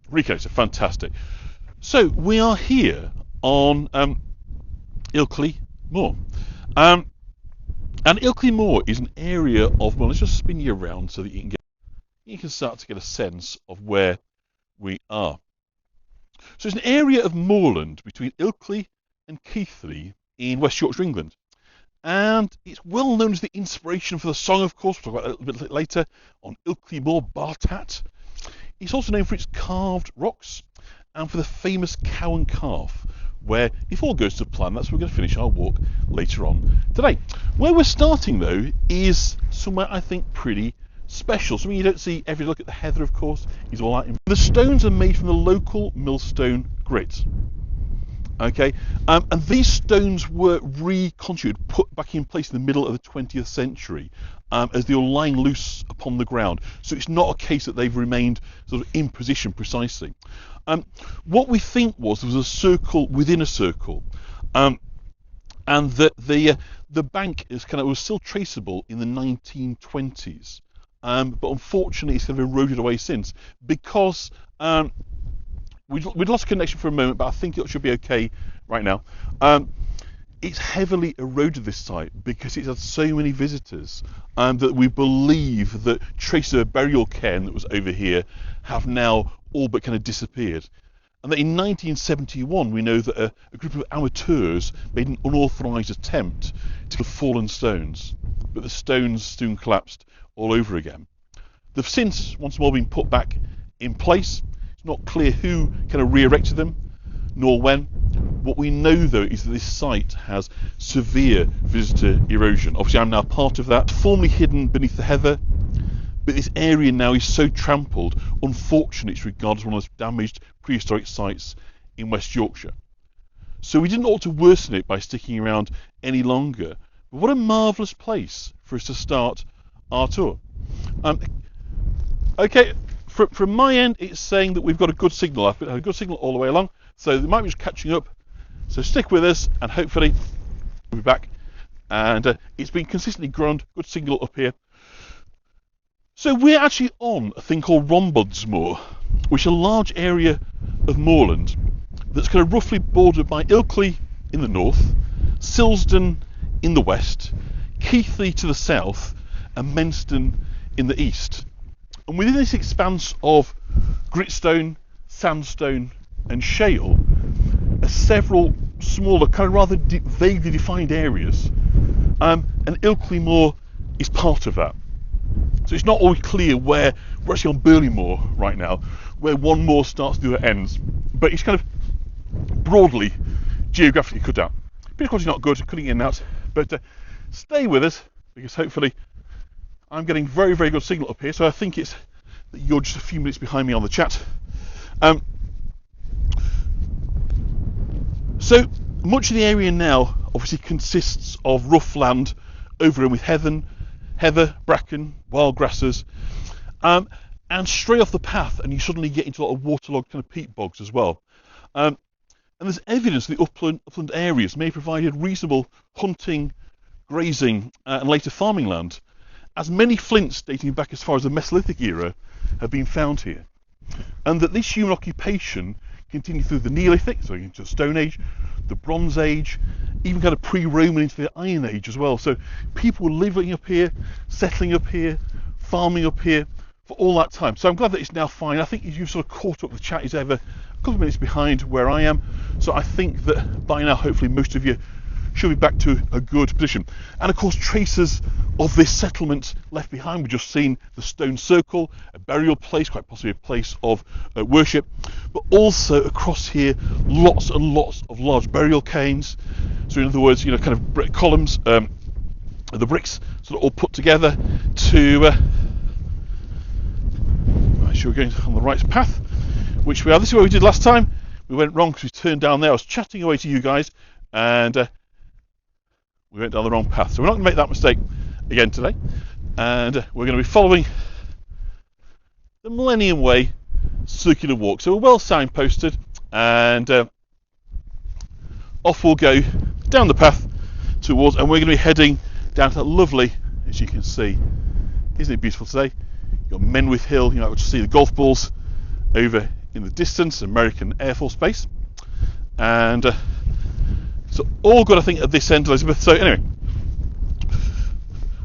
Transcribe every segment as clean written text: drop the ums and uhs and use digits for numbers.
Rico, so fantastic. So we are here on Ilkley Moor. Um, and Ilkley Moor is an area of, well, let's just spin you around so that you can start to get a sense of where we are. So it's an area of moorland between Ilkley and Keighley in West Yorkshire, England. And it's well known as the inspiration for the song, of course, we'll talk about that a little bit later, on Ilkley Moor Bartat. It's also known for its carved rocks and for the famous cow and calf, where, if all goes to plan, that's where we're going to finish our walk later on today. Where we're starting, though, is somewhere I think pretty special. Something you don't see every look at the heather, of course, is all out. The stones are made from the local millstone grit. Okay, and these stones were reconstituted, put back in place in the middle of the 20th century as they were lying loose upon the ground. So it's not a case that they've remained sort of in position precisely. What we think was there was a circle within a circle, and that the bank was still traceable in the 1920s, but unfortunately it's kind of eroded away since because. We'd lost connection for a moment, but I think it should be okay right now. It's heavily eroded, this site, because it's had so many visitors that we believe that traces of burial cairn that was over here have now all but kind of disappeared. And that in 1971 we know that a group of amateurs made an unauthorised attempt to kill fallen stones, but the stones soon collapsed all over again. They've since once more been put back in place. It's not clear who kind of re-erected them, nor when. What we know, though, is that this site has severe visitor erosion. Obviously, I'm now part of that, formerly hidden beneath the heather, but this area now is so trampled, unfortunately, it's regarded as one of the most damaged prehistoric sites in West Yorkshire. So we didn't ought to worsen it by sticking around any longer. But what a marvellous place for us to start our tour. Okay. From my end, it's saying that we've got a good signal. I've had a good signal all the way along, so they might be just catching up. So stick with us, and hopefully we'll be back. And it's been consistently ground, good signal up here. So we're actually on a thing called Rombods Moor, which is a large area of moorland that's kind of roughly bordered by Ilkley in the north, Silsden in the west, Keighley to the south, and Menston in the east. And within this expanse of gritstone, sandstone and shale are several smaller, kind of rather vaguely defined areas. And Ilkley Moor is part of that. So it's not always clear where, we're actually on Burley Moor right now, where one moor starts and the other ends. But it's kind of broadly, geographically cut out. Picture quality is not good, cutting in and out. But stay with us, because hopefully I'm getting very, very good signal up here, so I think it's that you're just a few minutes behind me on the chat. So much of the area now obviously consists of rough land overrun with heather, bracken, wild grasses, and stray off the path and you suddenly get into a lot of waterlogged kind of peat bogs as well. And there's evidence that the upland areas may have provided reasonable hunting, grazing and later farming land, as many flints dating back as far as the Mesolithic era have been found here, and that this human occupation continued through the Neolithic, so into the Stone Age, the Bronze Age, even kind of pre-Roman into the Iron Age as well. So people were living up here, settling up here, farming up here for all that time. So I'm glad that it's now fine. I think you've sort of caught up, the chat is ever a couple of minutes behind where I am, so I think that by now hopefully most of you should be back to a good position. And of course traces of this settlement left behind, we've just seen the stone circle, a burial place, quite possibly a place of worship, but also across here lots and lots of large burial cairns. So in other words, you know, kind of brick columns, the bricks sort of all put together to make sure we're going on the right path, which we are. This is what we did last time. We went wrong because we turned down there. I was chatting away to you guys and we went down the wrong path, so we're not going to make that mistake again today, and we're going to be following the Millennium Way circular walk. So we're well signposted, and off we'll go down the path towards, and we're going to be heading down to that lovely, as you can see, isn't it beautiful today? You've got Menwith Hill, you know, to see the golf balls over in the distance, American Air Force Base. And so all good, I think, at this end, Elizabeth. So anyway,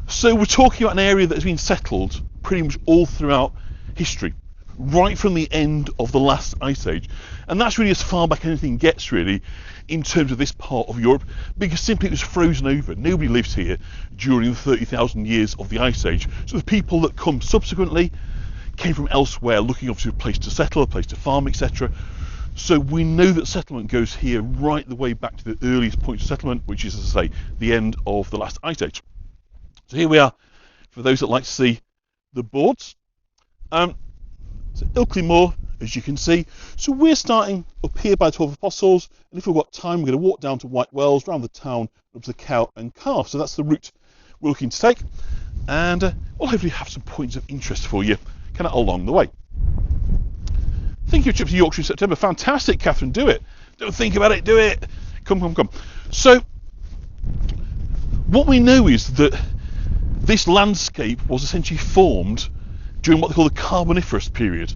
so we're talking about an area that has been settled pretty much all throughout history, right from the end of the last ice age. And that's really as far back as anything gets, really, in terms of this part of Europe, because simply it was frozen over. Nobody lives here during the 30,000 years of the ice age. So the people that come subsequently came from elsewhere, looking obviously for a place to settle, a place to farm, etc. So we know that settlement goes here right the way back to the earliest point of settlement, which is, as I say, the end of the last ice age. So here we are, for those that like to see the boards. So Ilkley Moor, as you can see. So we're starting up here by 12 Apostles, and if we've got time, we're going to walk down to White Wells, round the town, up to the Cow and Calf. So that's the route we're looking to take, and we'll hopefully have some points of interest for you kind of along the way. Think of your trip to Yorkshire in September. Fantastic, Catherine, do it. Don't think about it, do it. Come. So what we know is that this landscape was essentially formed during what they call the Carboniferous period,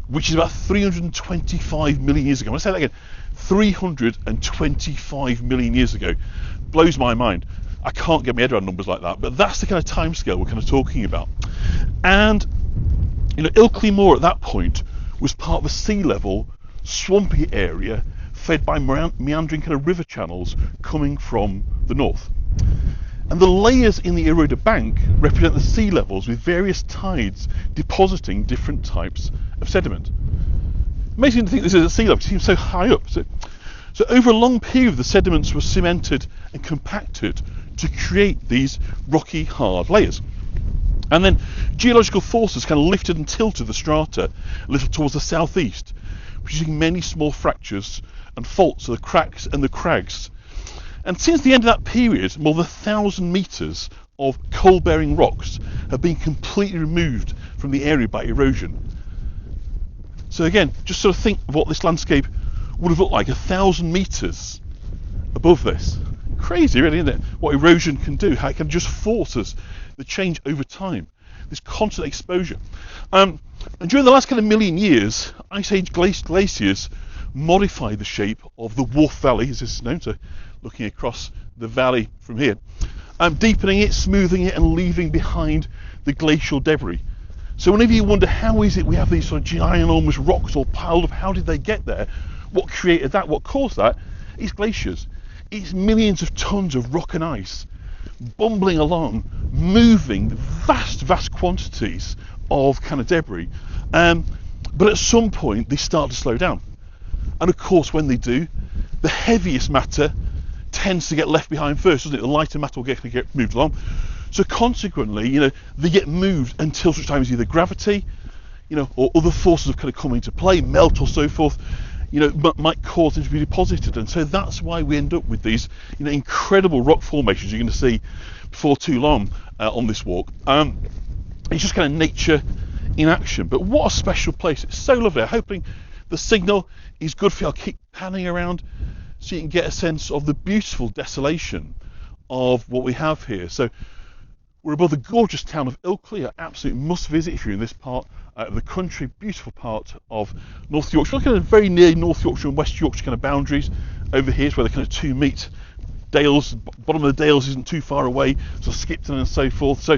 which is about 325 million years ago. I'm going to say that again, 325 million years ago. Blows my mind. I can't get my head around numbers like that, but that's the kind of timescale we're kind of talking about. And Ilkley Moor at that point was part of a sea level, swampy area fed by meandering kind of river channels coming from the north. And the layers in the eroded bank represent the sea levels, with various tides depositing different types of sediment. Amazing to think this is at sea level, it seems so high up. So over a long period, the sediments were cemented and compacted to create these rocky, hard layers. And then geological forces kind of lifted and tilted the strata a little towards the southeast, producing many small fractures and faults of the cracks and the crags. And since the end of that period, more than 1,000 metres of coal-bearing rocks have been completely removed from the area by erosion. So again, just sort of think of what this landscape would have looked like 1,000 metres above this. Crazy, really, isn't it? What erosion can do, how it can just force us the change over time, this constant exposure. And during the last kind of million years, Ice Age glaciers modified the shape of the Wharf Valley, as this is known, so looking across the valley from here, deepening it, smoothing it, and leaving behind the glacial debris. So whenever you wonder how is it we have these sort of ginormous rocks all piled up, how did they get there? What created that? What caused that? It's glaciers. It's millions of tons of rock and ice bumbling along, moving vast quantities of kind of debris. But at some point they start to slow down. And of course, when they do, the heaviest matter tends to get left behind first, doesn't it? The lighter matter will get moved along. So consequently, they get moved until such time as either gravity, or other forces have kind of come into play, melt or so forth, might cause them to be deposited. And so that's why we end up with these, incredible rock formations you're going to see before too long on this walk. It's just kind of nature in action. But what a special place. It's so lovely. I'm hoping the signal is good for you. I'll keep panning around so you can get a sense of the beautiful desolation of what we have here. So we're above the gorgeous town of Ilkley, an absolute must visit if you're in this part of the country, beautiful part of North Yorkshire. Looking at very near North Yorkshire and West Yorkshire kind of boundaries. Over here is where the kind of two meet. Dales, bottom of the Dales isn't too far away, so Skipton and so forth. So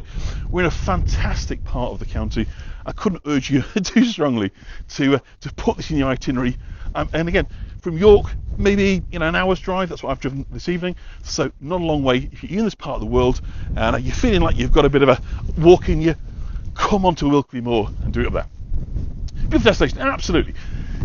we're in a fantastic part of the county. I couldn't urge you too strongly to put this in your itinerary. And again, from York, maybe an hour's drive. That's what I've driven this evening. So not a long way. If you're in this part of the world and you're feeling like you've got a bit of a walk in you, come on to Ilkley Moor and do it up there. Beautiful destination, absolutely.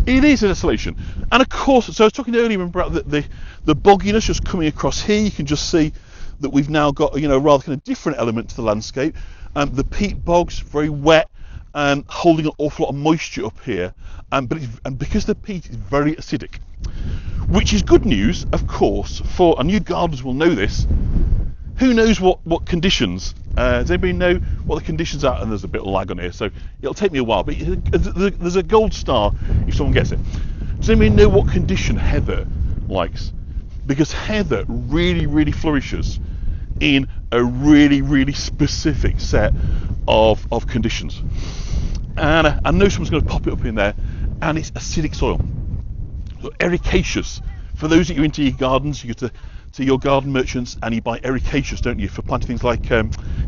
It is a desolation. And of course, so I was talking earlier about the bogginess just coming across here. You can just see that we've now got a rather kind of different element to the landscape. The peat bogs, very wet, holding an awful lot of moisture up here. And because the peat is very acidic, which is good news, of course, and you gardeners will know this. Who knows what conditions? Does anybody know what the conditions are? And there's a bit of lag on here, so it'll take me a while. But there's a gold star if someone gets it. Does anybody know what condition heather likes? Because heather really flourishes in a really specific set of conditions. And I know someone's going to pop it up in there and it's acidic soil. So ericaceous. For those that you're into your gardens, you go to your garden merchants and you buy ericaceous, don't you, for planting things like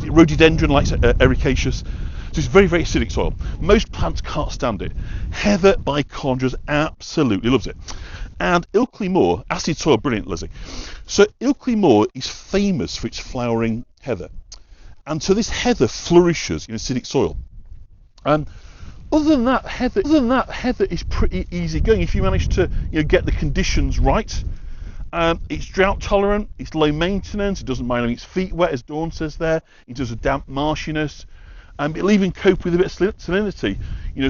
rhododendron likes ericaceous. So it's very, very acidic soil. Most plants can't stand it. Heather by contrast absolutely loves it. And Ilkley Moor, acid soil, brilliant, Lizzie. So Ilkley Moor is famous for its flowering heather. And so this heather flourishes in acidic soil. And other than that, heather is pretty easy going if you manage to get the conditions right. It's drought tolerant, it's low maintenance, it doesn't mind having its feet wet, as Dawn says there, in terms of damp marshiness. It'll even cope with a bit of salinity.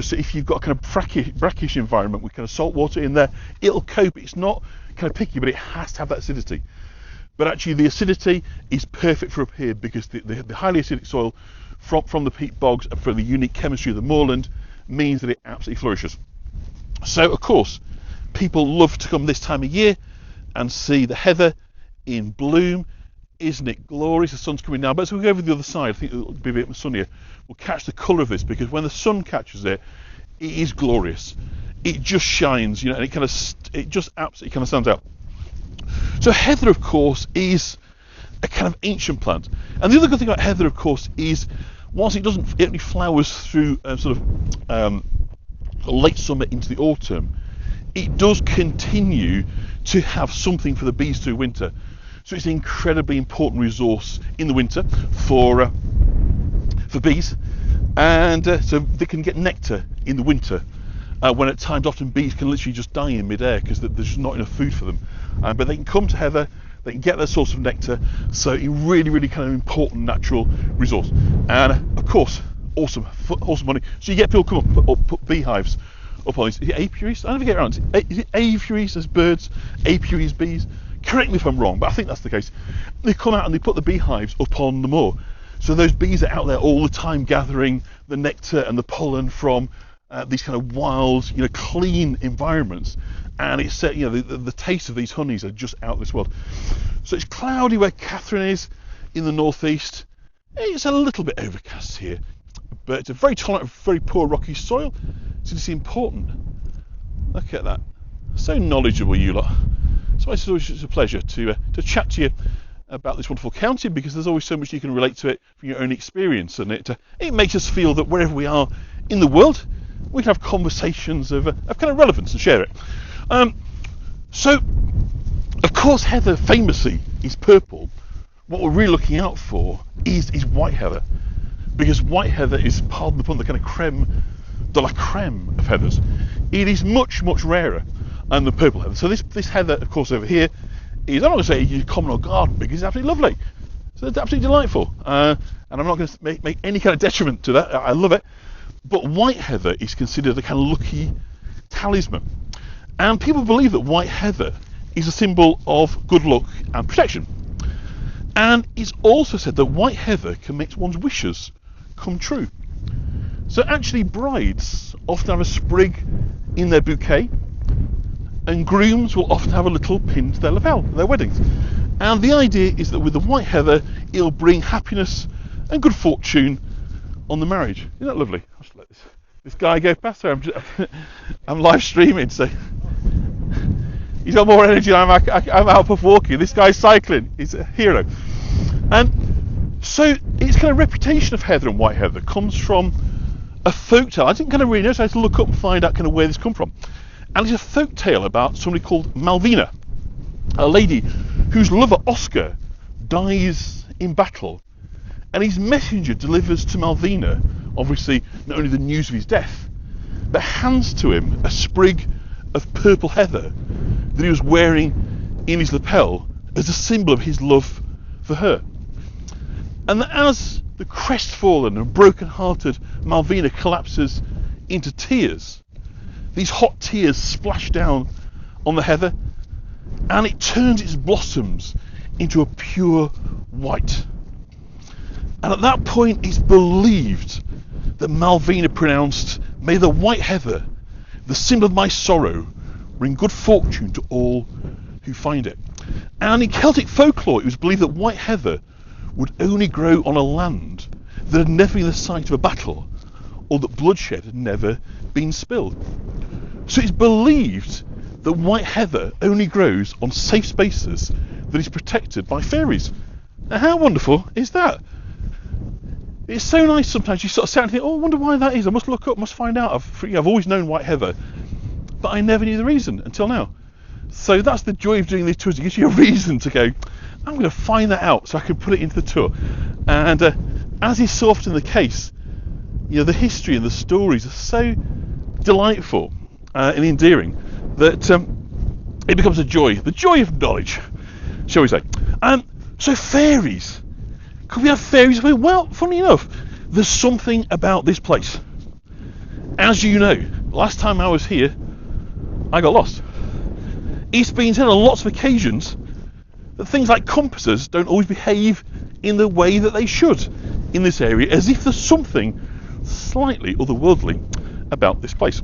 So if you've got a kind of brackish environment with kind of salt water in there, it'll cope. It's not kind of picky, but it has to have that acidity. But actually the acidity is perfect for up here because the highly acidic soil from the peat bogs and for the unique chemistry of the moorland means that it absolutely flourishes. So of course, people love to come this time of year and see the heather in bloom. Isn't it glorious? The sun's coming down. But as we go over the other side, I think it'll be a bit sunnier. We'll catch the colour of this because when the sun catches it, it is glorious. It just shines, and it just absolutely kind of stands out. So heather, of course, is a kind of ancient plant. And the other good thing about heather, of course, is whilst it only flowers through late summer into the autumn, it does continue to have something for the bees through winter. So it's an incredibly important resource in the winter for bees, and so they can get nectar in the winter when at times often bees can literally just die in midair because there's just not enough food for them. But they can come to heather, they can get their source of nectar, so a really, really kind of important natural resource. And of course, awesome money. So you get people come up, put beehives up on these. Is it apiaries? I never get around. Is it aviaries as birds? Apiaries bees? Correct me if I'm wrong, but I think that's the case. They come out and they put the beehives up on the moor. So those bees are out there all the time gathering the nectar and the pollen from these kind of wild, clean environments. And it's the taste of these honeys are just out of this world. So it's cloudy where Catherine is in the northeast. It's a little bit overcast here, but it's a very tolerant, very poor rocky soil. So it's important. Look at that. So knowledgeable, you lot. So it's always a pleasure to chat to you about this wonderful county because there's always so much you can relate to it from your own experience, and it makes us feel that wherever we are in the world, we can have conversations of kind of relevance and share it. So, of course, heather famously is purple. What we're really looking out for is white heather, because white heather is, pardon the pun, the kind of creme de la creme of heathers. It is much, much rarer than the purple heather. So this heather, of course, over here is, I'm not going to say it's common or garden because it's absolutely lovely. So it's absolutely delightful. And I'm not going to make any kind of detriment to that. I love it. But white heather is considered a kind of lucky talisman. And people believe that white heather is a symbol of good luck and protection. And it's also said that white heather can make one's wishes come true. So actually brides often have a sprig in their bouquet, and grooms will often have a little pin to their lapel at their weddings. And the idea is that with the white heather, it'll bring happiness and good fortune on the marriage. Isn't that lovely? I'll just let this guy go past her. I'm live streaming, so he's got more energy than I'm out of walking. This guy's cycling. He's a hero. And so its kind of reputation of heather and white heather comes from a folk tale. I didn't kind of really know, so I had to look up and find out kind of where this come from. And it's a folk tale about somebody called Malvina, a lady whose lover Oscar dies in battle, and his messenger delivers to Malvina, obviously, not only the news of his death, but hands to him a sprig of purple heather that he was wearing in his lapel as a symbol of his love for her. And as the crestfallen and broken-hearted Malvina collapses into tears, these hot tears splash down on the heather, and it turns its blossoms into a pure white. And at that point, it's believed that Malvina pronounced, "May the white heather, the symbol of my sorrow, bring good fortune to all who find it." And in Celtic folklore, it was believed that white heather would only grow on a land that had never been the site of a battle, or that bloodshed had never been spilled. So it's believed that white heather only grows on safe spaces that is protected by fairies. Now, how wonderful is that? It's so nice sometimes you sort of sit and think, oh, I wonder why that is. I must look up, must find out. I've always known white heather, but I never knew the reason until now. So that's the joy of doing these tours. It gives you a reason to go, I'm going to find that out so I can put it into the tour. And as is so often the case, the history and the stories are so delightful and endearing that it becomes a joy, the joy of knowledge, shall we say. So fairies. Could we have fairies? Well, funny enough, there's something about this place. As you know, last time I was here, I got lost. It's been said on lots of occasions that things like compasses don't always behave in the way that they should in this area, as if there's something slightly otherworldly about this place.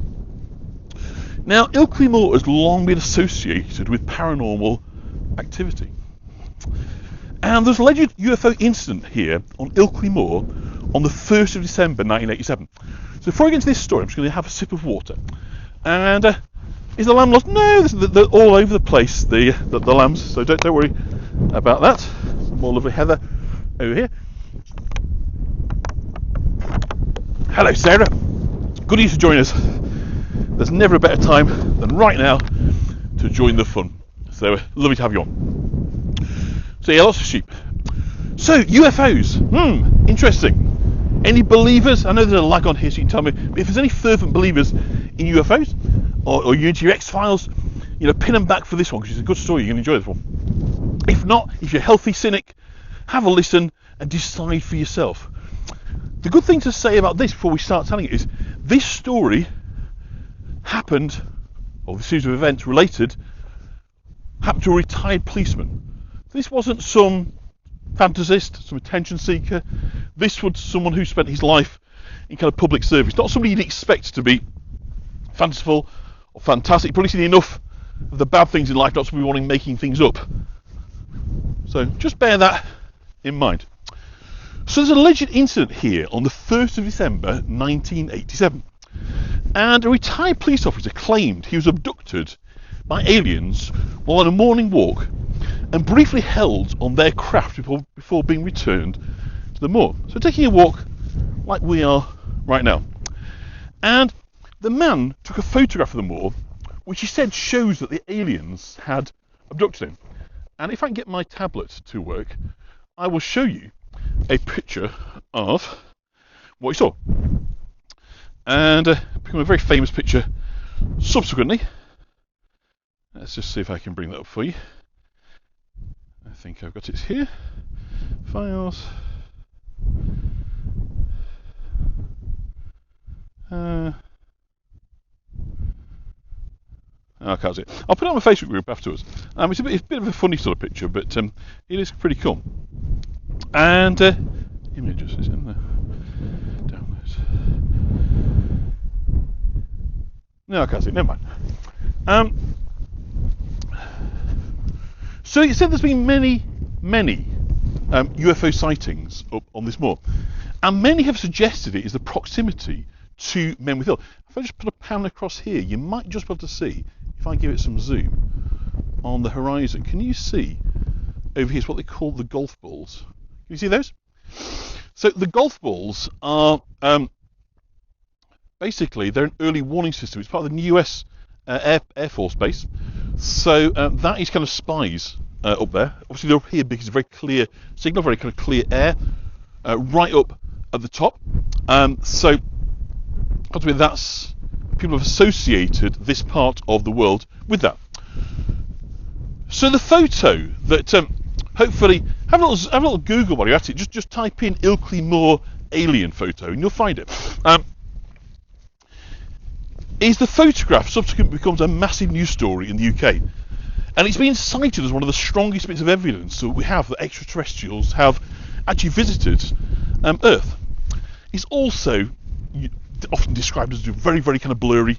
Now, Ilkley Moor has long been associated with paranormal activity. And there's an alleged UFO incident here on Ilkley Moor on the 1st of December 1987. So before I get into this story, I'm just going to have a sip of water. And is the lamb lost? No, they're all over the place, the lambs, so don't worry about that. Some more lovely heather over here. Hello, Sarah. Good of you to join us. There's never a better time than right now to join the fun. So lovely to have you on. So yeah, lots of sheep. So UFOs, interesting. Any believers? I know there's a lag on here, so you can tell me. But if there's any fervent believers in UFOs, or you're into your X-Files, pin them back for this one because it's a good story. You're going to enjoy this one. If not, if you're a healthy cynic, have a listen and decide for yourself. The good thing to say about this before we start telling it is this story happened, or the series of events related, happened to a retired policeman. This wasn't some fantasist, some attention seeker. This was someone who spent his life in kind of public service. Not somebody you'd expect to be fanciful or fantastic, probably seen enough of the bad things in life not to be wanting making things up. So just bear that in mind. So there's an alleged incident here on the 1st of December 1987. And a retired police officer claimed he was abducted by aliens while on a morning walk and briefly held on their craft before being returned to the moor. So taking a walk like we are right now. And the man took a photograph of the moor, which he said shows that the aliens had abducted him. And if I can get my tablet to work, I will show you a picture of what he saw. And become a very famous picture subsequently. Let's just see if I can bring that up for you. I think I've got it here. Files. I can't see it. I'll put it on my Facebook group afterwards. It's a bit of a funny sort of picture, but it is pretty cool. And images is in there. Downloads. No, I can't see it. Never mind. So it said there's been many UFO sightings up on this moor, and many have suggested it is the proximity to Men with Hill. If I just put a pan across here, you might just be able to see, if I give it some zoom, on the horizon. Can you see over here is what they call the golf balls? Can you see those? So the golf balls are basically they're an early warning system. It's part of the US Air Force base. So that is kind of spies up there. Obviously they're up here because it's a very clear signal, very kind of clear air, right up at the top. So ultimately that's, people have associated this part of the world with that. So the photo that hopefully have a little Google while you're at it. Just type in Ilkley Moor alien photo and you'll find it. Is the photograph subsequently becomes a massive news story in the UK, and it's been cited as one of the strongest bits of evidence that we have that extraterrestrials have actually visited Earth. It's also often described as very, very kind of blurry,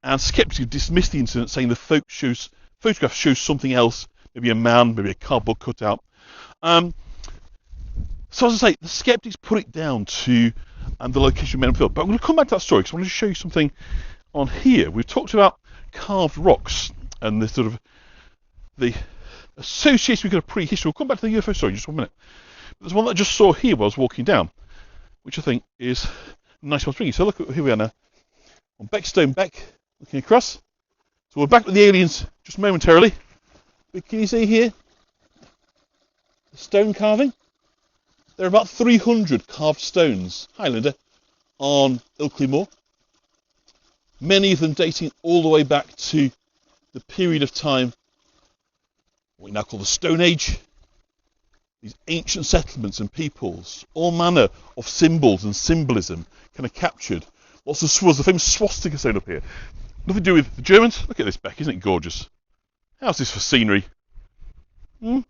and skeptics have dismissed the incident, saying the photograph shows something else, maybe a man, maybe a cardboard cutout. So as I say, the skeptics put it down to the location of Men with Hill. But I'm going to come back to that story because I want to show you something on here. We've talked about carved rocks and the sort of the association with kind of prehistory. We'll come back to the UFO story in just 1 minute. There's one that I just saw here while I was walking down, which I think is a nice one to bring you. So look, here we are now on Beckstone Beck, looking across. So we're back with the aliens just momentarily. But can you see here the stone carving? There are about 300 carved stones, Highlander, on Ilkley Moor. Many of them dating all the way back to the period of time what we now call the Stone Age. These ancient settlements and peoples, all manner of symbols and symbolism kind of captured. Lots of swords, the famous swastika stone up here. Nothing to do with the Germans. Look at this, Beck, isn't it gorgeous? How's this for scenery? You're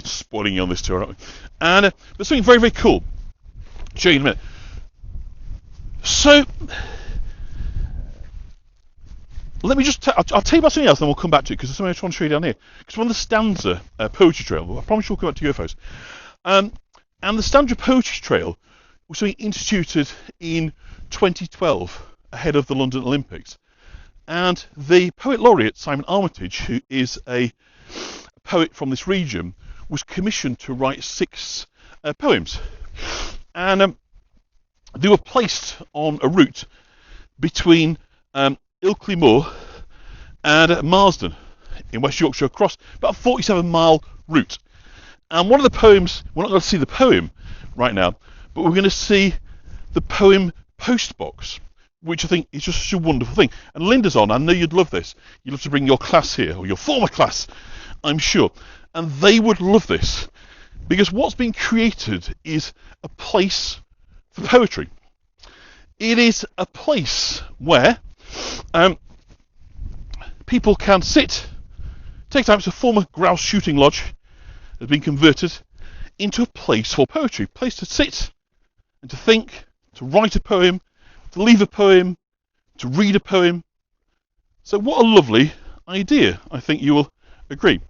spoiling you on this tour, aren't we? And but something very, very cool. I'll show you in a minute. So, let me just I'll tell you about something else, then we'll come back to it, because there's something I just want to show you down here. Because on the Stanza Poetry Trail, I promise we'll come back to UFOs. And the Stanza Poetry Trail was something instituted in 2012, ahead of the London Olympics. And the poet laureate, Simon Armitage, who is a poet from this region, was commissioned to write 6 poems. And they were placed on a route between Ilkley Moor and Marsden in West Yorkshire, across about a 47-mile route. And one of the poems, we're not going to see the poem right now, but we're going to see the poem Postbox, which I think is just such a wonderful thing. And Linda's on, I know you'd love this. You'd love to bring your class here, or your former class, I'm sure. And they would love this, because what's been created is a place for poetry. It is a place where people can sit, take time. It's a former grouse shooting lodge that has been converted into a place for poetry, a place to sit and to think, to write a poem, to leave a poem, to read a poem. So what a lovely idea, I think you will agree.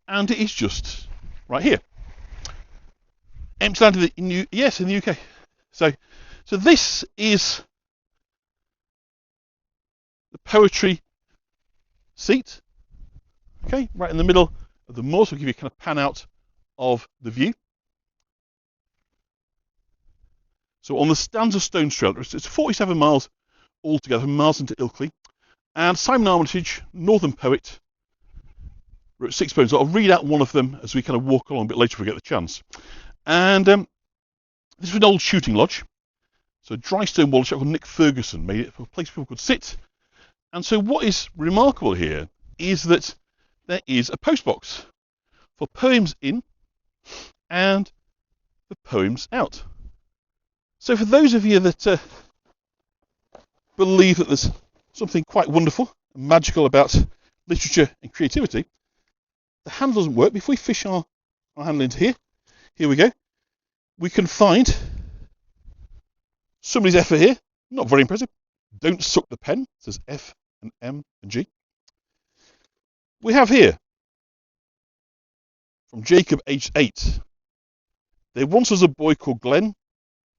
And it is just right here. Empty land in the UK. So this is the poetry seat, okay, right in the middle of the moor, so we'll give you a kind of pan out of the view. So on the Stanza Stone Trail, it's 47 miles altogether from Marsden to Ilkley, and Simon Armitage, northern poet, wrote 6 poems. So I'll read out one of them as we kind of walk along a bit later if we get the chance. And this is an old shooting lodge. So a dry stone wall, called Nick Ferguson made it for a place people could sit. And so what is remarkable here is that there is a postbox for poems in and for poems out. So for those of you that believe that there's something quite wonderful and magical about literature and creativity, the handle doesn't work. If we fish our handle into here we go. We can find somebody's effort here. Not very impressive. Don't suck the pen. It says F and M and G. We have here from Jacob, aged 8. There once was a boy called Glenn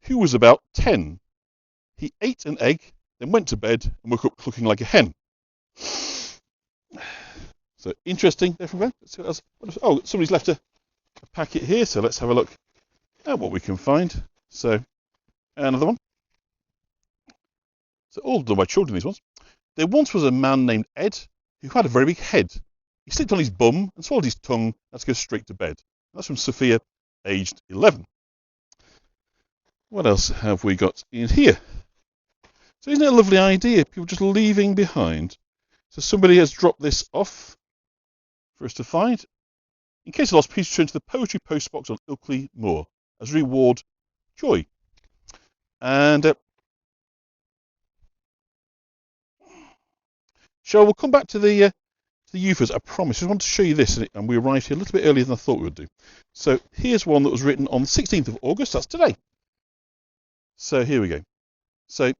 who was about 10. He ate an egg, then went to bed and woke up looking like a hen. So interesting there from Glenn. Oh, somebody's left a packet here, so let's have a look at what we can find. So another one. So all done by children, these ones. There once was a man named Ed who had a very big head. He slipped on his bum and swallowed his tongue. Let's go straight to bed. That's from Sophia, aged 11. What else have we got in here? So isn't it a lovely idea? People just leaving behind. So somebody has dropped this off for us to find. In case of loss, please return to the poetry postbox on Ilkley Moor. As a reward, joy. And we'll come back to the UFOs. I promise. I just want to show you this, and we arrived here a little bit earlier than I thought we would do. So here's one that was written on the 16th of August. That's today. So here we go. So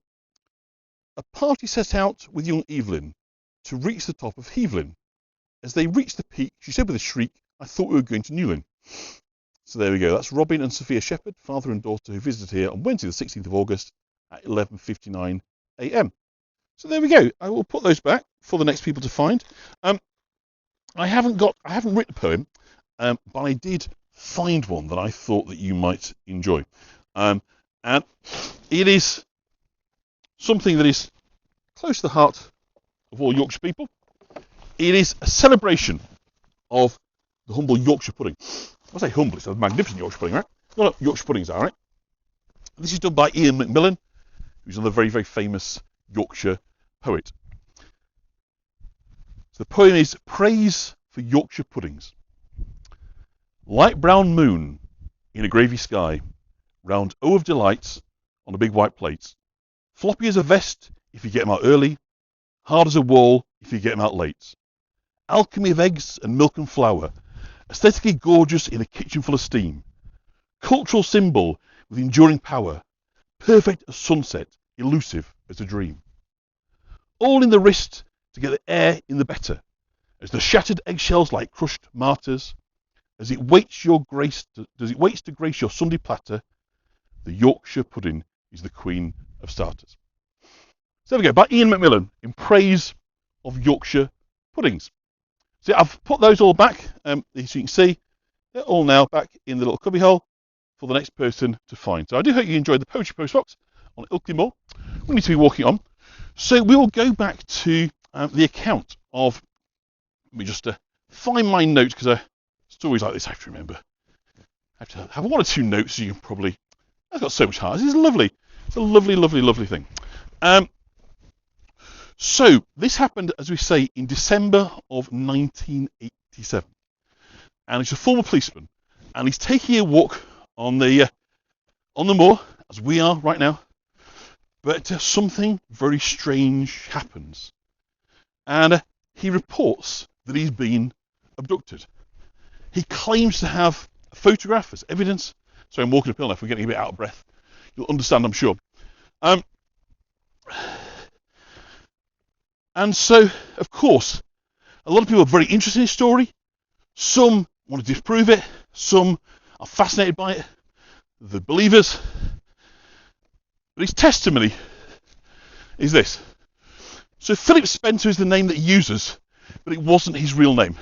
a party set out with young Evelyn to reach the top of Hevelin. As they reached the peak, she said with a shriek, "I thought we were going to Newlyn." So there we go. That's Robin and Sophia Shepherd, father and daughter, who visited here on Wednesday the 16th of August at 11:59 a.m. So there we go. I will put those back for the next people to find. I haven't written a poem, but I did find one that I thought that you might enjoy. And it is something that is close to the heart of all Yorkshire people. It is a celebration of the humble Yorkshire pudding. I say humble, it's a magnificent Yorkshire pudding, right? Well, Yorkshire puddings are, right? This is done by Ian Macmillan, who's another very, very famous Yorkshire poet. So the poem is Praise for Yorkshire Puddings. Light brown moon in a gravy sky, round O of delights on a big white plate. Floppy as a vest if you get them out early, hard as a wall if you get them out late. Alchemy of eggs and milk and flour, aesthetically gorgeous in a kitchen full of steam. Cultural symbol with enduring power, perfect as sunset, elusive as a dream. All in the wrist to get the air in the better, as the shattered eggshells like crushed martyrs, as it waits to grace your Sunday platter, the Yorkshire pudding is the queen of starters. So there we go, by Ian Macmillan, in praise of Yorkshire puddings. So I've put those all back, as you can see, they're all now back in the little cubby hole for the next person to find. So I do hope you enjoyed the Poetry Postbox on Ilkley Moor. We need to be walking on. So we will go back to the account of, let me just find my notes, because stories like this I have to remember. I have to have one or two notes, so you can probably, that's got so much heart. This is lovely. It's a lovely, lovely, lovely thing. So this happened, as we say, in December of 1987. And he's a former policeman, and he's taking a walk on the moor, as we are right now. But something very strange happens. And he reports that he's been abducted. He claims to have a photograph as evidence. So I'm walking uphill now, if we're getting a bit out of breath. You'll understand, I'm sure. And so, of course, a lot of people are very interested in his story. Some want to disprove it. Some are fascinated by it. The believers. But his testimony is this. So Philip Spencer is the name that he uses, but it wasn't his real name.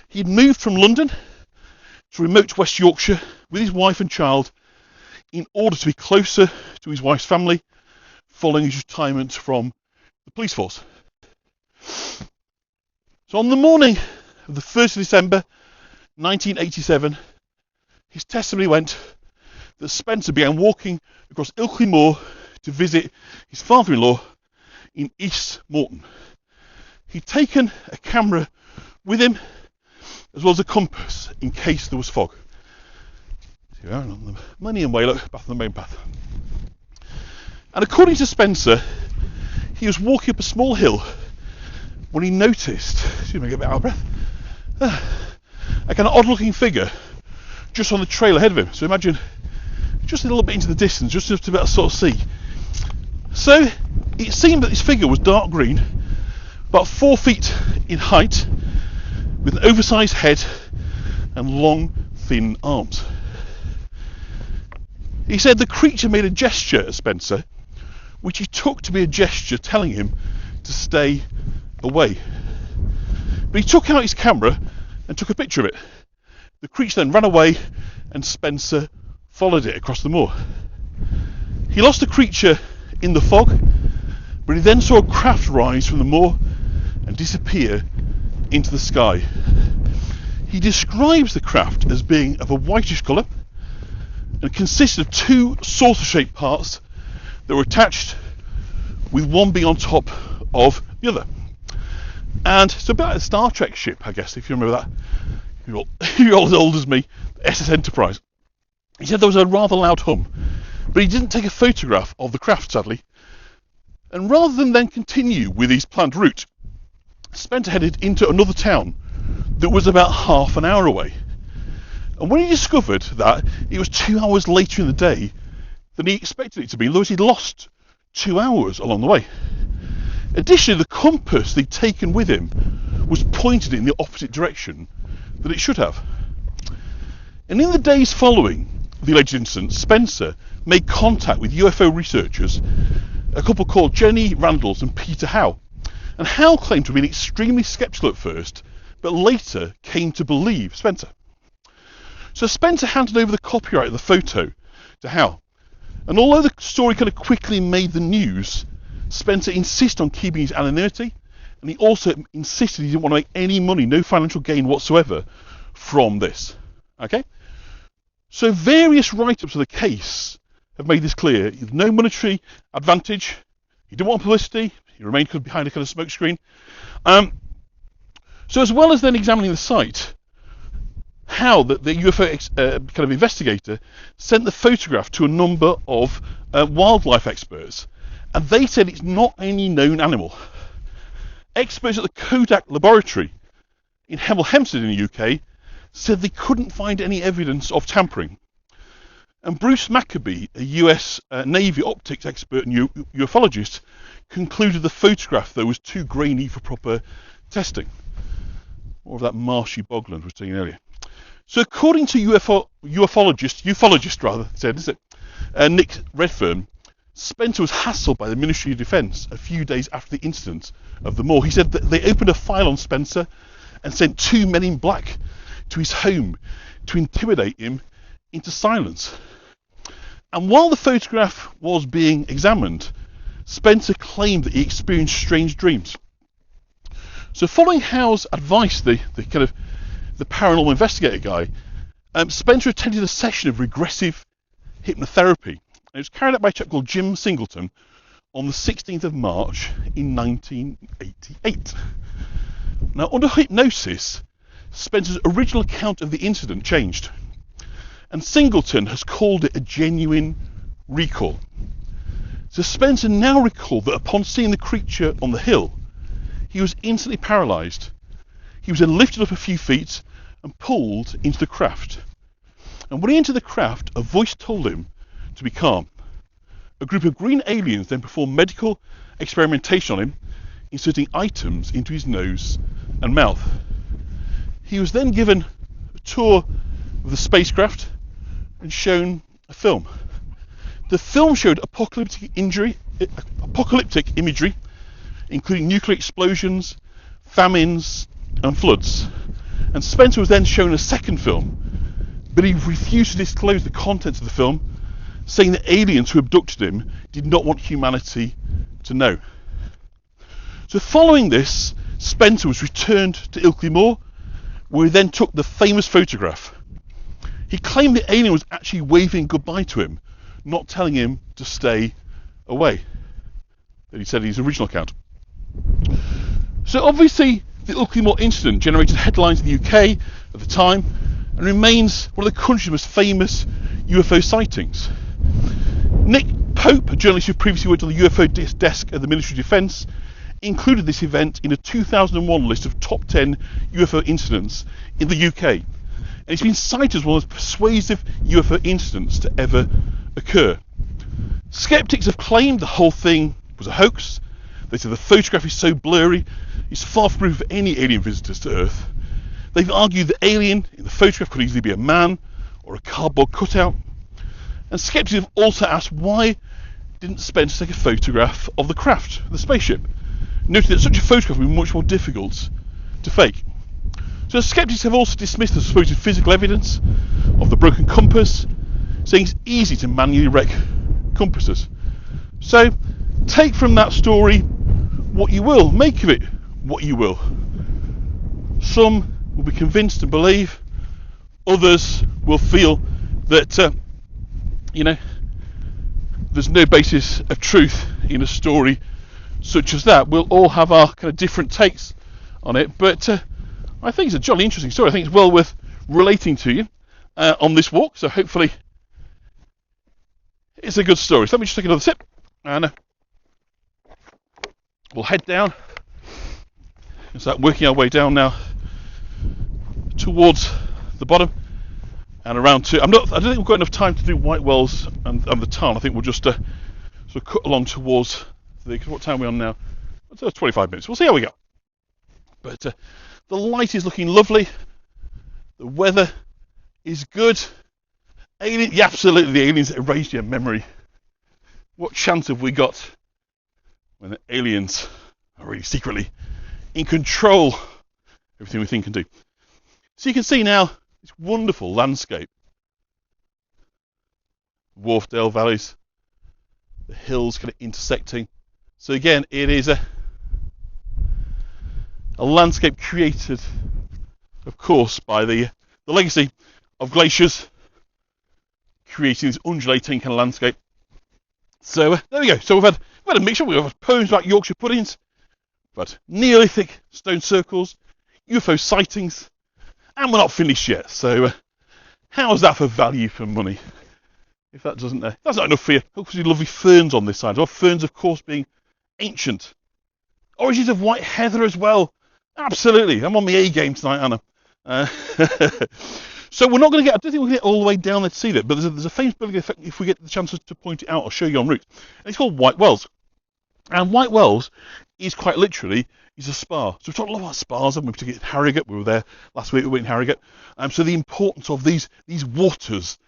He'd moved from London to remote West Yorkshire with his wife and child in order to be closer to his wife's family following his retirement from the police force. So on the morning of the 1st of December 1987, his testimony went that Spencer began walking across Ilkley Moor to visit his father-in-law in East Morton. He'd taken a camera with him as well as a compass in case there was fog. So on the Millennium Way, look, back on the main path. And according to Spencer, he was walking up a small hill when he noticed, excuse me, I get a bit out of breath, a kind of odd-looking figure just on the trail ahead of him. So imagine just a little bit into the distance, just to be able to sort of see. So it seemed that this figure was dark green, about 4 feet in height, with an oversized head and long, thin arms. He said the creature made a gesture at Spencer, which he took to be a gesture telling him to stay away. But he took out his camera and took a picture of it. The creature then ran away, and Spencer followed it across the moor. He lost the creature in the fog, but he then saw a craft rise from the moor and disappear into the sky. He describes the craft as being of a whitish colour and consisted of 2 saucer-shaped parts that were attached, with one being on top of the other. And it's a bit like a Star Trek ship, I guess, if you remember that. You're all as old as me, SS Enterprise. He said there was a rather loud hum, but he didn't take a photograph of the craft, sadly. And rather than then continue with his planned route, Spencer headed into another town that was about half an hour away. And when he discovered that it was 2 hours later in the day than he expected it to be, in other words, he'd lost 2 hours along the way. Additionally, the compass they'd taken with him was pointed in the opposite direction that it should have. And in the days following the alleged incident, Spencer made contact with UFO researchers a couple called Jenny Randalls and Peter Howe. And Howe claimed to have been extremely sceptical at first, but later came to believe Spencer. So Spencer handed over the copyright of the photo to Howe. And although the story kind of quickly made the news, Spencer insisted on keeping his anonymity, and he also insisted he didn't want to make any money, no financial gain whatsoever from this. Okay? So various write-ups of the case have made this clear. He had no monetary advantage. He didn't want publicity. He remained behind a kind of smoke screen. So as well as then examining the site, Howe, the UFO kind of investigator, sent the photograph to a number of wildlife experts, and they said it's not any known animal. Experts at the Kodak laboratory in Hemel Hempstead in the UK said they couldn't find any evidence of tampering. And Bruce Maccabee, a US Navy optics expert and ufologist, concluded the photograph, though, was too grainy for proper testing. More of that marshy bogland we were saying earlier. So according to ufologist, Nick Redfern, Spencer was hassled by the Ministry of Defence a few days after the incident of the moor. He said that they opened a file on Spencer and sent 2 men in black to his home to intimidate him into silence. And while the photograph was being examined, Spencer claimed that he experienced strange dreams. So following Howe's advice, the paranormal investigator guy, Spencer attended a session of regressive hypnotherapy. It was carried out by a chap called Jim Singleton on the 16th of March in 1988. Now, under hypnosis, Spencer's original account of the incident changed, and Singleton has called it a genuine recall. So Spencer now recalled that upon seeing the creature on the hill, he was instantly paralysed. He was then lifted up a few feet and pulled into the craft. And when he entered the craft, a voice told him to be calm. A group of green aliens then performed medical experimentation on him, inserting items into his nose and mouth. He was then given a tour of the spacecraft and shown a film. The film showed apocalyptic imagery, including nuclear explosions, famines, and floods. And Spencer was then shown a second film, but he refused to disclose the contents of the film, saying that aliens who abducted him did not want humanity to know. So following this, Spencer was returned to Ilkley Moor, where he then took the famous photograph. He claimed the alien was actually waving goodbye to him, not telling him to stay away. That he said in his original account. So obviously, the Ilkley Moor incident generated headlines in the UK at the time and remains one of the country's most famous UFO sightings. Nick Pope, a journalist who previously worked on the UFO desk at the Ministry of Defence, included this event in a 2001 list of top 10 UFO incidents in the UK. And it's been cited as one of the most persuasive UFO incidents to ever occur. Skeptics have claimed the whole thing was a hoax. They say the photograph is so blurry, it's far from proof of any alien visitors to Earth. They've argued the alien in the photograph could easily be a man or a cardboard cutout. And skeptics have also asked why didn't Spencer take a photograph of the craft, the spaceship, noting that such a photograph would be much more difficult to fake. So skeptics have also dismissed the supposed physical evidence of the broken compass, saying it's easy to manually wreck compasses. So take from that story what you will, make of it what you will. Some will be convinced and believe, others will feel that there's no basis of truth in a story such as that. We'll all have our kind of different takes on it, but I think it's a jolly interesting story. I think it's well worth relating to you on this walk, so hopefully it's a good story. So let me just take another sip, and we'll head down and start working our way down now towards the bottom and around to. I don't think we've got enough time to do White Wells and the Tarn. I think we'll just sort of cut along towards what time are we on now? It's 25 minutes. We'll see how we go. But the light is looking lovely. The weather is good. Absolutely, the aliens erased your memory. What chance have we got when the aliens are really secretly in control of everything we think and do. So you can see now this wonderful landscape. Wharfdale valleys, the hills kind of intersecting. So again, it is a landscape created, of course, by the legacy of glaciers, creating this undulating kind of landscape. So there we go. So we've had a mixture. We've had poems about Yorkshire puddings, but Neolithic stone circles, UFO sightings, and we're not finished yet. So how's that for value for money? If that doesn't, that's not enough for you. Hopefully, lovely ferns on this side. Well, ferns, of course, being ancient. Origins of white heather as well. Absolutely. I'm on my A game tonight, Anna. So we're not going to get. I don't think we'll get all the way down there to see that. But there's a famous building effect. If we get the chance to point it out, I'll show you en route. And it's called White Wells. And White Wells is quite literally a spa. So we've talked a lot about spas, and we particularly at Harrogate. We were there last week. We were in Harrogate. So the importance of these waters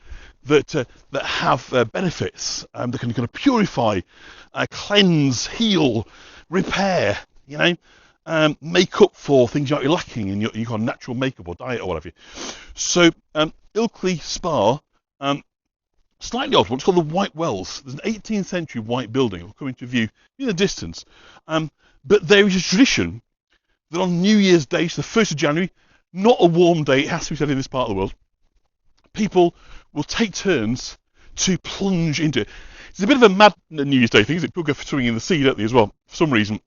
that have benefits, that can kind of purify, cleanse, heal, repair, make up for things you might be lacking in your kind of natural makeup or diet or whatever. So Ilkley Spa, slightly odd one. It's called the White Wells. There's an 18th century white building. It'll come into view in the distance. But there is a tradition that on New Year's Day, so the 1st of January, not a warm day, it has to be said in this part of the world, people will take turns to plunge into it. It's a bit of a mad New Year's Day thing, isn't it? People go for swimming in the sea, don't they, as well, for some reason.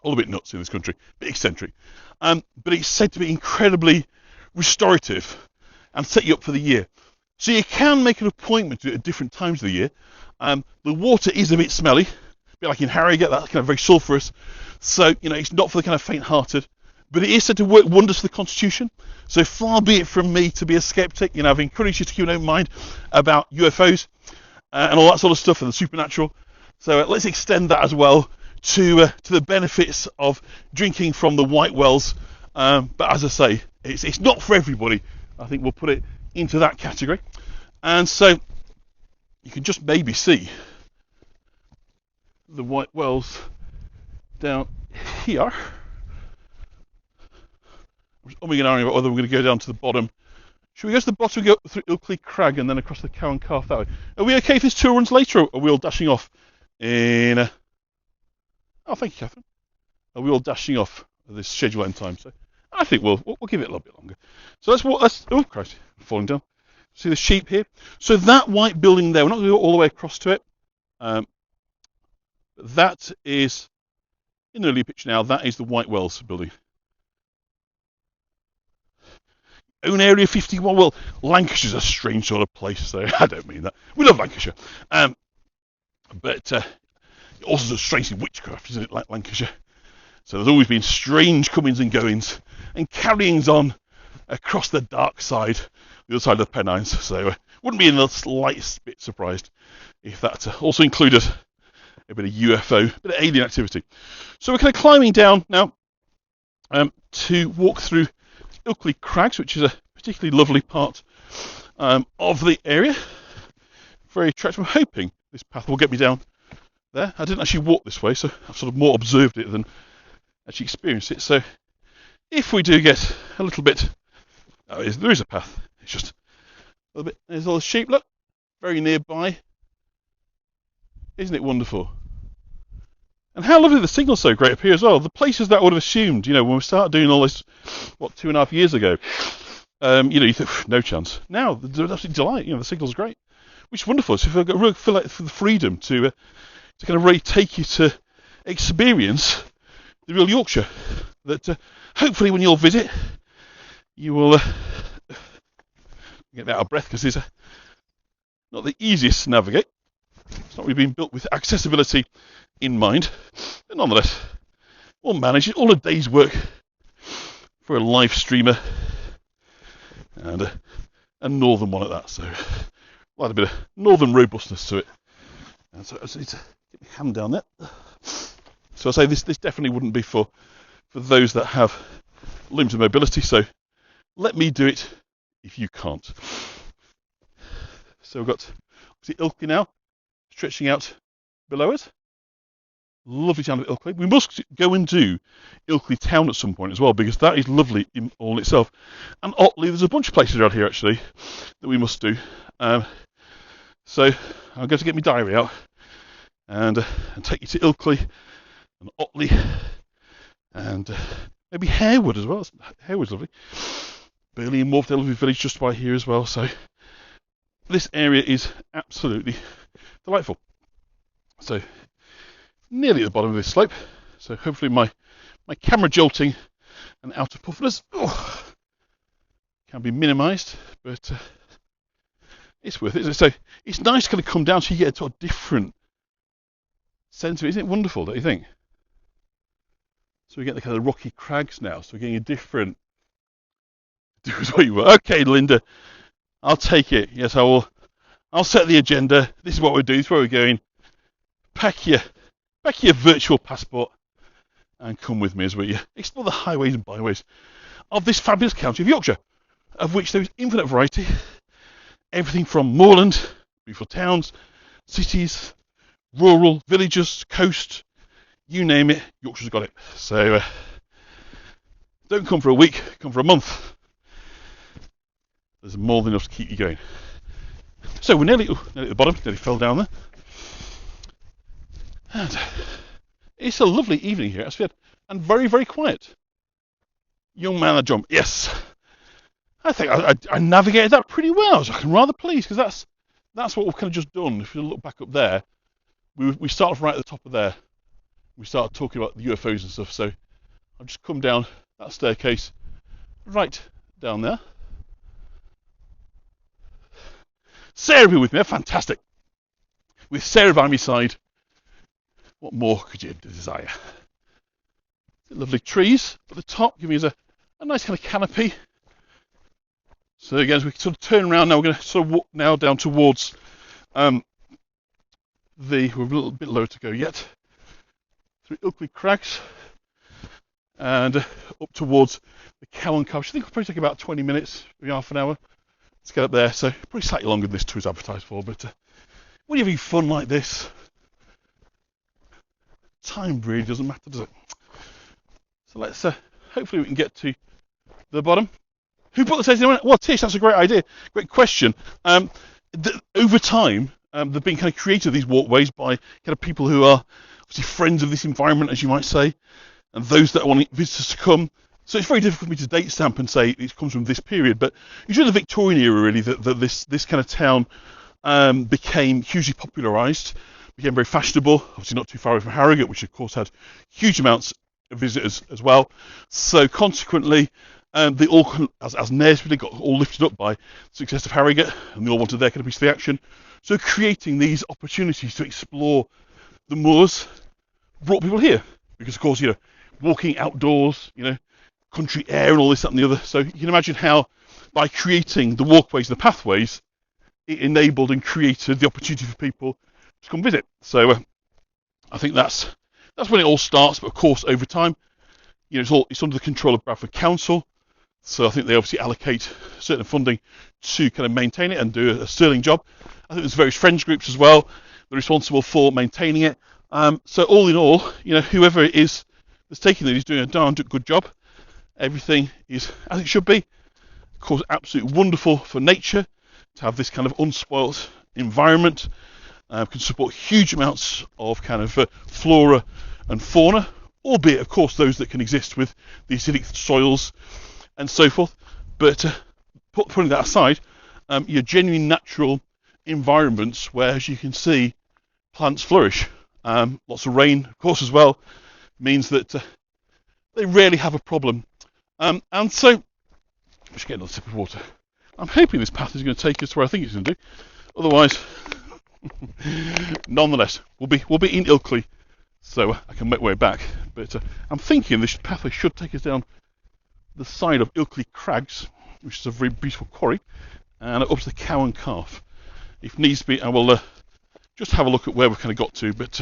All a bit nuts in this country, a bit eccentric. But it's said to be incredibly restorative and set you up for the year. So you can make an appointment to it at different times of the year. The water is a bit smelly, a bit like in Harrogate, that's kind of very sulphurous. So, it's not for the kind of faint-hearted. But it is said to work wonders for the constitution. So far be it from me to be a skeptic. I've encouraged you to keep an open mind about UFOs and all that sort of stuff and the supernatural. So let's extend that as well to the benefits of drinking from the White Wells. But as I say, it's not for everybody. I think we'll put it into that category. And so you can just maybe see the White Wells down here. I'm umming and ahhing about whether we're going to go down to the bottom. Should we go to the bottom and go through Ilkley Crag and then across the Cow and Calf that way? Are we okay if this tour runs later, or are we all dashing off in... Oh, thank you, Catherine. Are we all dashing off at this schedule end time? So I think we'll give it a little bit longer. So let's walk... Oh, Christ, I'm falling down. See the sheep here? So that white building there, we're not going to go all the way across to it. That is, in the early picture now, that is the White Wells building. Own Area 51. Well, Lancashire's a strange sort of place, so I don't mean that. We love Lancashire. But also strange in witchcraft, isn't it, like Lancashire? So there's always been strange comings and goings and carryings on across the dark side, the other side of the Pennines. So wouldn't be in the slightest bit surprised if that also included a bit of UFO, a bit of alien activity. So we're kind of climbing down now to walk through Ilkley Crags, which is a particularly lovely part of the area. Very attractive. I'm hoping this path will get me down there. I didn't actually walk this way, so I've sort of more observed it than actually experienced it. So if we do get a little bit... Oh, there is a path. It's just a little bit... There's all the sheep, look. Very nearby. Isn't it wonderful? And how lovely the signal's so great up here as well. The places that I would have assumed, when we started doing all this, 2.5 years ago, you think, no chance. Now, there's absolute delight. The signal's great, which is wonderful. So if I've got real feel like for the freedom to kind of really take you to experience the real Yorkshire, that hopefully when you'll visit, you will get out of breath because it's not the easiest to navigate. It's not really been built with accessibility in mind, but nonetheless, we'll manage it. All a day's work for a live streamer and a northern one at that. So, like a bit of northern robustness to it. And so I need to get my hand down there. So I say this definitely wouldn't be for those that have limited mobility. So let me do it if you can't. So we've got Ilkley now stretching out below us. Lovely town of Ilkley. We must go and do Ilkley town at some point as well, because that is lovely in all itself. And Otley, there's a bunch of places around here actually that we must do. So I'm going to get my diary out and take you to Ilkley and Otley and maybe Harewood as well. Harewood's lovely. Ilkley Moor, the lovely village just by here as well. So this area is absolutely delightful. So nearly at the bottom of this slope. So hopefully my camera jolting and out of puffness can be minimised, but it's worth it. So it's nice to kind of come down so you get a sort of different sense of it. Isn't it wonderful, don't you think? So we get the kind of rocky crags now, so we're getting a different... Do as what you were. Okay, Linda, I'll take it. Yes, I will. I'll set the agenda. This is what we're doing. This is where we're going. Pack your virtual passport and come with me as we explore the highways and byways of this fabulous county of Yorkshire, of which there is infinite variety. Everything from moorland, beautiful towns, cities, rural, villages, coast, you name it, Yorkshire's got it. So don't come for a week, come for a month. There's more than enough to keep you going. So we're nearly at the bottom, nearly fell down there. And it's a lovely evening here, and very, very quiet. Young man, I jump. Yes, I think I navigated that pretty well. So I'm rather pleased, because that's what we've kind of just done. If you look back up there, we start off right at the top of there. We started talking about the UFOs and stuff. So I've just come down that staircase, right down there. Sarah be with me, fantastic. With Sarah by my side, what more could you desire? Lovely trees at the top, giving us a nice kind of canopy. So again, as we sort of turn around now, we're going to sort of walk now down towards we're a little bit lower to go yet, through Ilkley Crags and up towards the Cow and Calf. I think it'll probably take about 20 minutes, maybe half an hour to get up there. So probably slightly longer than this tour is advertised for. But when you're having fun like this, time really doesn't matter, does it? So let's hopefully we can get to the bottom. Who put the tasting on it? Well, Tish, that's a great idea. Great question. Over time, they've been kind of created, these walkways, by kind of people who are obviously friends of this environment, as you might say, and those that want visitors to come. So it's very difficult for me to date stamp and say it comes from this period, but it's during the Victorian era, really, that this kind of town became hugely popularised, became very fashionable, obviously not too far away from Harrogate, which of course had huge amounts of visitors as well. So consequently, they all, as Naresby, got all lifted up by the success of Harrogate, and they all wanted their kind of piece of the action. So creating these opportunities to explore the moors brought people here, because of course, walking outdoors, country air and all this, that and the other. So you can imagine how, by creating the walkways and the pathways, it enabled and created the opportunity for people to come visit. So I think that's when it all starts. But of course, over time, it's under the control of Bradford Council. So I think they obviously allocate certain funding to kind of maintain it and do a sterling job. I think there's various friends groups as well that are responsible for maintaining it. So all in all, whoever it is that's taking it is doing a darn good job. Everything is as it should be. Of course, absolutely wonderful for nature to have this kind of unspoilt environment. Can support huge amounts of kind of flora and fauna, albeit, of course, those that can exist with the acidic soils and so forth. But putting that aside, your genuine natural environments where, as you can see, plants flourish. Lots of rain, of course, as well, means that they rarely have a problem. And so, I'm just getting another sip of water. I'm hoping this path is going to take us to where I think it's going to do. Otherwise, nonetheless, we'll be in Ilkley, so I can make my way back. But I'm thinking this pathway should take us down the side of Ilkley Crags, which is a very beautiful quarry, and up to the Cow and Calf. If needs be, I will just have a look at where we've kind of got to. But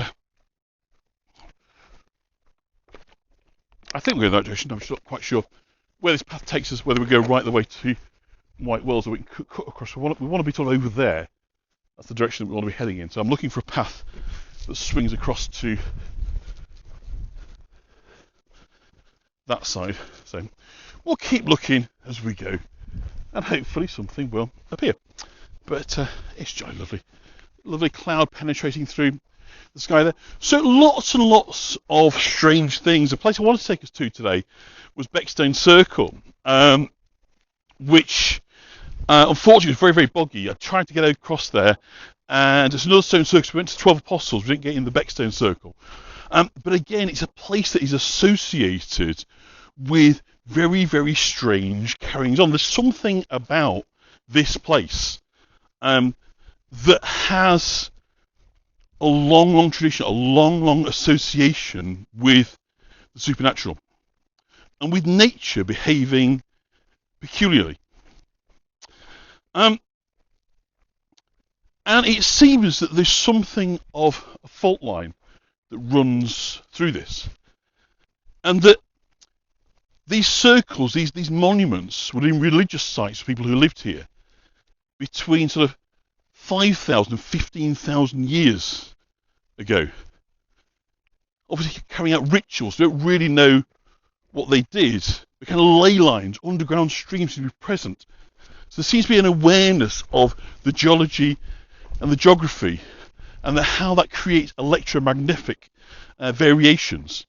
I think we're in that direction. I'm just not quite sure where this path takes us, whether we go right the way to White Wells or we can cut across. We want to be sort of over there. That's the direction that we want to be heading in. So I'm looking for a path that swings across to that side. So we'll keep looking as we go, and hopefully something will appear. But it's jolly lovely. Lovely cloud penetrating through the sky there. So lots and lots of strange things. The place I wanted to take us to today was Beckstone Circle, which unfortunately was very, very boggy. I tried to get across there, and there's another stone circle. We went to 12 Apostles. We didn't get in the Beckstone Circle. But again, it's a place that is associated with very, very strange carryings on. There's something about this place that has a long, long tradition, a long, long association with the supernatural and with nature behaving peculiarly. And it seems that there's something of a fault line that runs through this, and that these circles, these monuments, were in religious sites for people who lived here between sort of 5,000 and 15,000 years ago. Obviously carrying out rituals. We don't really know what they did. The kind of ley lines, underground streams seem to be present. So there seems to be an awareness of the geology and the geography, and how that creates electromagnetic variations.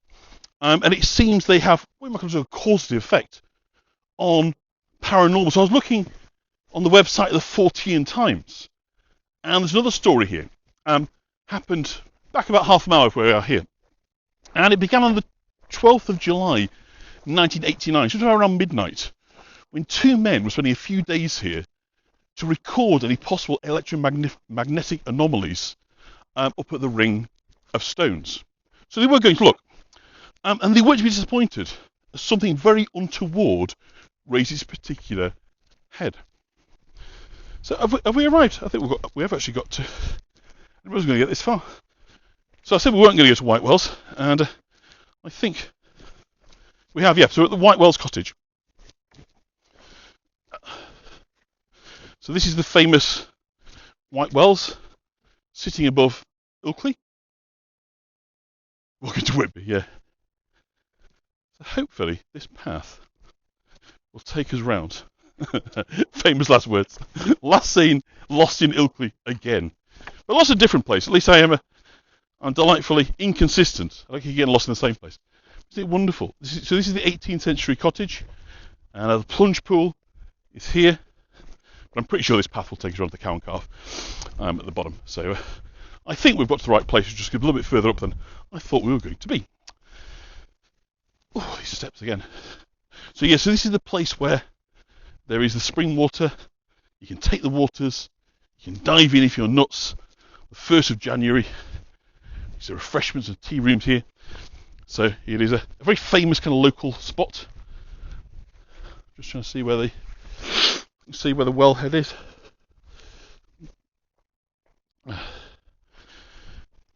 And it seems they have what might come to a causative effect on paranormal. So I was looking on the website of the Fortean Times, and there's another story here. Happened back about half an hour from where we are here. And it began on the 12th of July, 1989, just around midnight, when two men were spending a few days here to record any possible electromagnetic anomalies up at the Ring of Stones. So they were going to look. And they weren't to be disappointed as something very untoward raised its particular head. So have we arrived? I think we have actually got to. I wasn't going to get this far. So I said we weren't going to go to White Wells, and I think we have. Yeah, so we're at the White Wells cottage. So this is the famous White Wells, sitting above Ilkley. Walking to Whitby, yeah. So hopefully this path will take us round. Famous last words. Last seen, lost in Ilkley again. But lots of different places. At least I'm delightfully inconsistent. I don't keep getting lost in the same place. Isn't it wonderful? So this is the 18th century cottage, and the plunge pool is here. But I'm pretty sure this path will take us around to the Cow and Calf at the bottom. So I think we've got to the right place. We're just a little bit further up than I thought we were going to be. Oh, these steps again. So yeah, so this is the place where there is the spring water. You can take the waters. You can dive in if you're nuts. The 1st of January. There's refreshments and tea rooms here. So it is a very famous kind of local spot. Just trying to see where the wellhead is.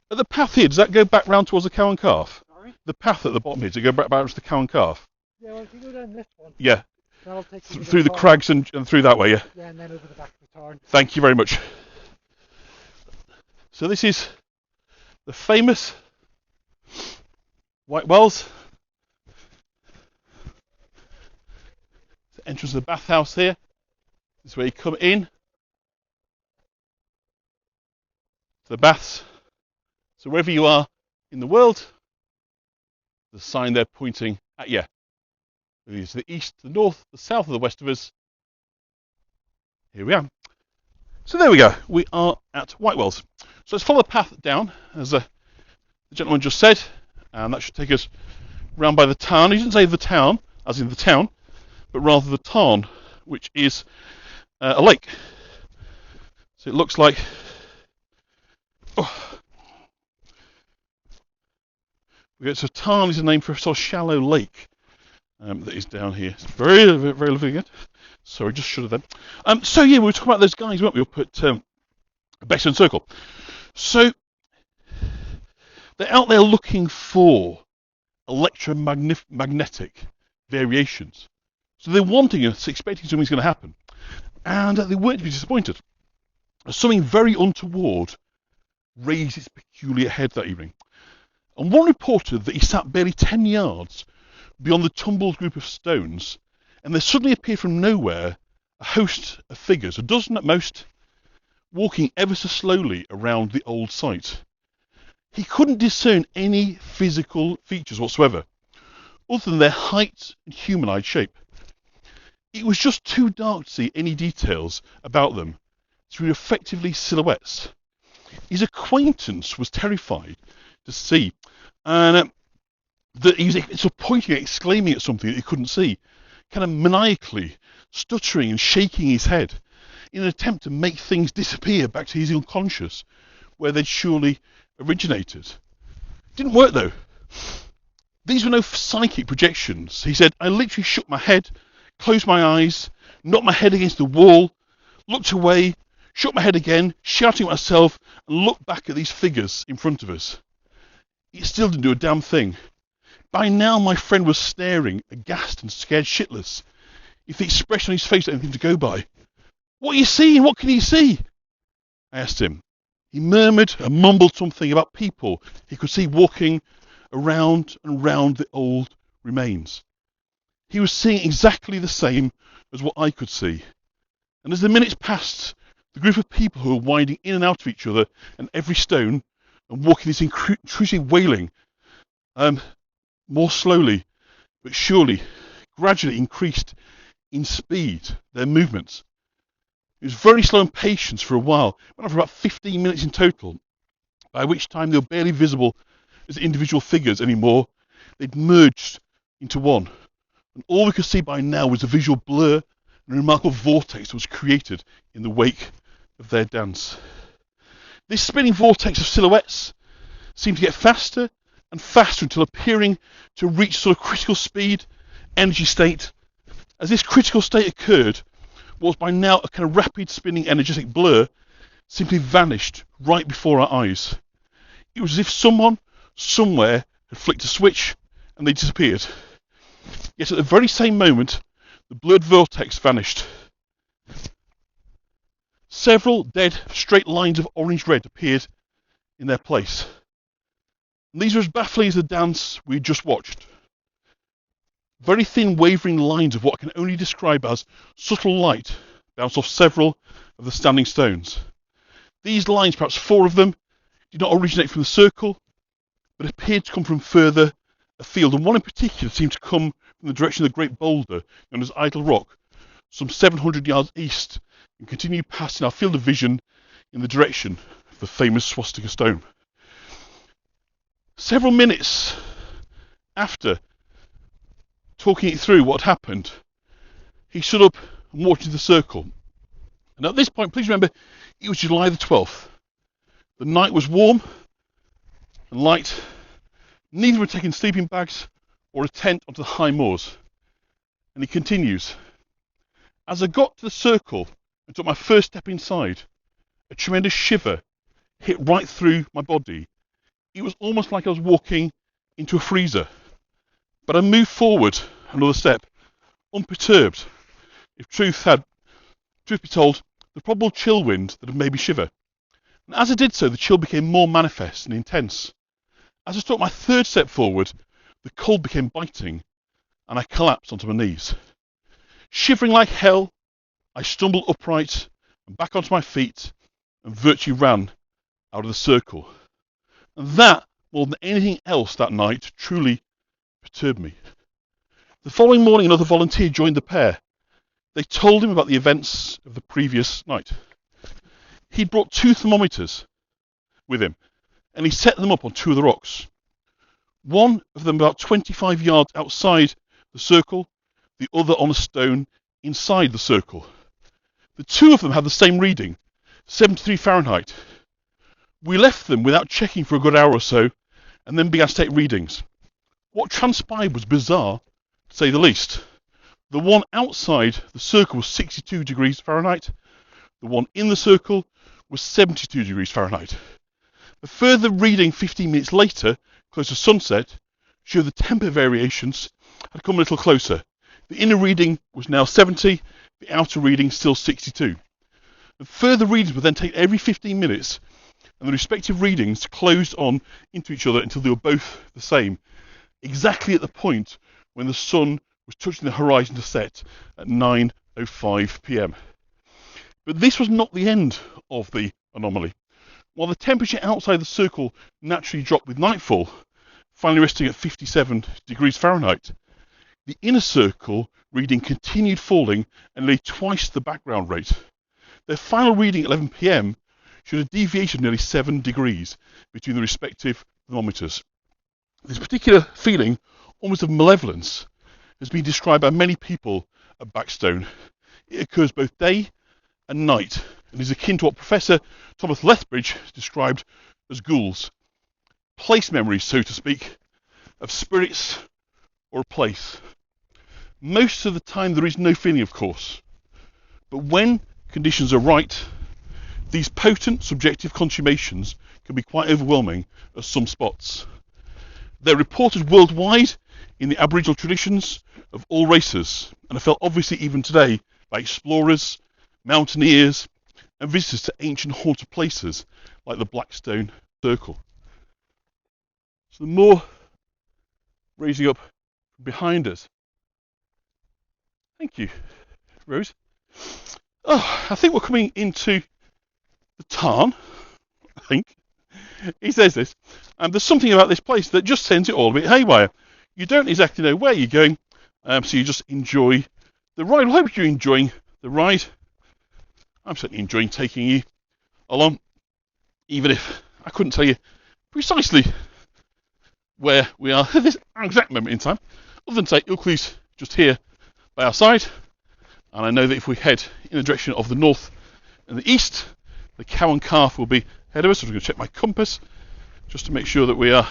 The path here, does that go back round towards the Cow and Calf? Sorry? The path at the bottom here, does it go back to the Cow and Calf? Yeah, well, if you go down this one. Yeah. That'll take you through the crags and through that way, yeah? Yeah, and then over the back of the tarn. Thank you very much. So this is the famous White Wells. The entrance of the bathhouse here. This is where you come in to the baths. So wherever you are in the world, there's a sign there pointing at you. It's the east, the north, the south, or the west of us. Here we are. So there we go. We are at White Wells. So let's follow the path down, as the gentleman just said, and that should take us round by the tarn. He didn't say the town, as in the town, but rather the tarn, which is a lake. So it looks like. So tarn is a name for a sort of shallow lake that is down here. It's very, very, very lovely again. Sorry, just should have done. So yeah, we were talking about those guys, weren't we, up at Beckstone Circle. So they're out there looking for electromagnetic variations. So they're wanting us, expecting something's going to happen. And they weren't to be disappointed. Something very untoward raised its peculiar head that evening. And one reported that he sat barely 10 yards beyond the tumbled group of stones, and there suddenly appeared from nowhere a host of figures, a dozen at most, walking ever so slowly around the old site. He couldn't discern any physical features whatsoever, other than their height and humanoid shape. It was just too dark to see any details about them, so we were effectively silhouettes. His acquaintance was terrified to see, and that he was sort of pointing and exclaiming at something that he couldn't see, kind of maniacally stuttering and shaking his head in an attempt to make things disappear back to his unconscious, where they'd surely originated. Didn't work though. These were no psychic projections. He said, I literally shook my head, closed my eyes, knocked my head against the wall, looked away, shook my head again, shouting at myself, and looked back at these figures in front of us. It still didn't do a damn thing. By now my friend was staring, aghast and scared shitless, if the expression on his face had anything to go by. What are you seeing? What can you see? I asked him. He murmured and mumbled something about people he could see walking around and round the old remains. He was seeing exactly the same as what I could see. And as the minutes passed, the group of people who were winding in and out of each other and every stone and walking this intrusive wailing, more slowly but surely, gradually increased in speed their movements. It was very slow in patience for a while, went on for about 15 minutes in total, by which time they were barely visible as individual figures anymore. They'd merged into one, and all we could see by now was a visual blur and a remarkable vortex that was created in the wake of their dance. This spinning vortex of silhouettes seemed to get faster and faster until appearing to reach sort of critical speed, energy state. As this critical state occurred, what was by now a kind of rapid spinning energetic blur simply vanished right before our eyes. It was as if someone, somewhere, had flicked a switch and they disappeared. Yet at the very same moment, the blurred vortex vanished. Several dead straight lines of orange-red appeared in their place. And these were as baffling as the dance we had just watched. Very thin wavering lines of what I can only describe as subtle light bounced off several of the standing stones. These lines, perhaps 4 of them, did not originate from the circle, but appeared to come from further afield, and one in particular seemed to come from the direction of the great boulder known as Idle Rock, some 700 yards east, and continued past in our field of vision in the direction of the famous swastika stone. Several minutes after talking it through what happened, he stood up and walked into the circle. And at this point, please remember, it was July the 12th. The night was warm and light. Neither were taking sleeping bags or a tent onto the high moors. And he continues, as I got to the circle and took my first step inside, a tremendous shiver hit right through my body. It was almost like I was walking into a freezer. But I moved forward another step, unperturbed. If truth be told, the probable chill wind that had made me shiver. And as I did so, the chill became more manifest and intense. As I took my third step forward, the cold became biting, and I collapsed onto my knees. Shivering like hell, I stumbled upright and back onto my feet and virtually ran out of the circle. And that, more than anything else that night, truly perturbed me. The following morning, another volunteer joined the pair. They told him about the events of the previous night. He'd brought 2 thermometers with him, and he set them up on 2 of the rocks. One of them about 25 yards outside the circle, the other on a stone inside the circle. The 2 of them had the same reading, 73 Fahrenheit. We left them without checking for a good hour or so, and then began to take readings. What transpired was bizarre, to say the least. The one outside the circle was 62 degrees Fahrenheit. The one in the circle was 72 degrees Fahrenheit. A further reading 15 minutes later, close to sunset, showed the temperature variations had come a little closer. The inner reading was now 70, the outer reading still 62. And further readings were then taken every 15 minutes, and the respective readings closed on into each other until they were both the same, exactly at the point when the sun was touching the horizon to set at 9:05 p.m. But this was not the end of the anomaly. While the temperature outside the circle naturally dropped with nightfall, finally resting at 57 degrees Fahrenheit, the inner circle reading continued falling and lay twice the background rate. Their final reading at 11 p.m. showed a deviation of nearly 7 degrees between the respective thermometers. This particular feeling, almost of malevolence, has been described by many people at Backstone. It occurs both day and night, and is akin to what Professor Thomas Lethbridge described as ghouls. Place memories, so to speak, of spirits or a place. Most of the time there is no feeling, of course, but when conditions are right, these potent subjective consummations can be quite overwhelming at some spots. They're reported worldwide in the Aboriginal traditions of all races, and are felt obviously even today by explorers, mountaineers, and visitors to ancient haunted places like the Blackstone Circle. So the moor raising up behind us. Thank you, Rose. Oh, I think we're coming into the tarn, I think. He says this, and there's something about this place that just sends it all a bit haywire. You don't exactly know where you're going, so you just enjoy the ride. Well, I hope you're enjoying the ride. I'm certainly enjoying taking you along, even if I couldn't tell you precisely where we are at this exact moment in time, other than say Ilkley's just here by our side, and I know that if we head in the direction of the north and the east, the Cow and Calf will be ahead of us. So I'm going to check my compass just to make sure that we are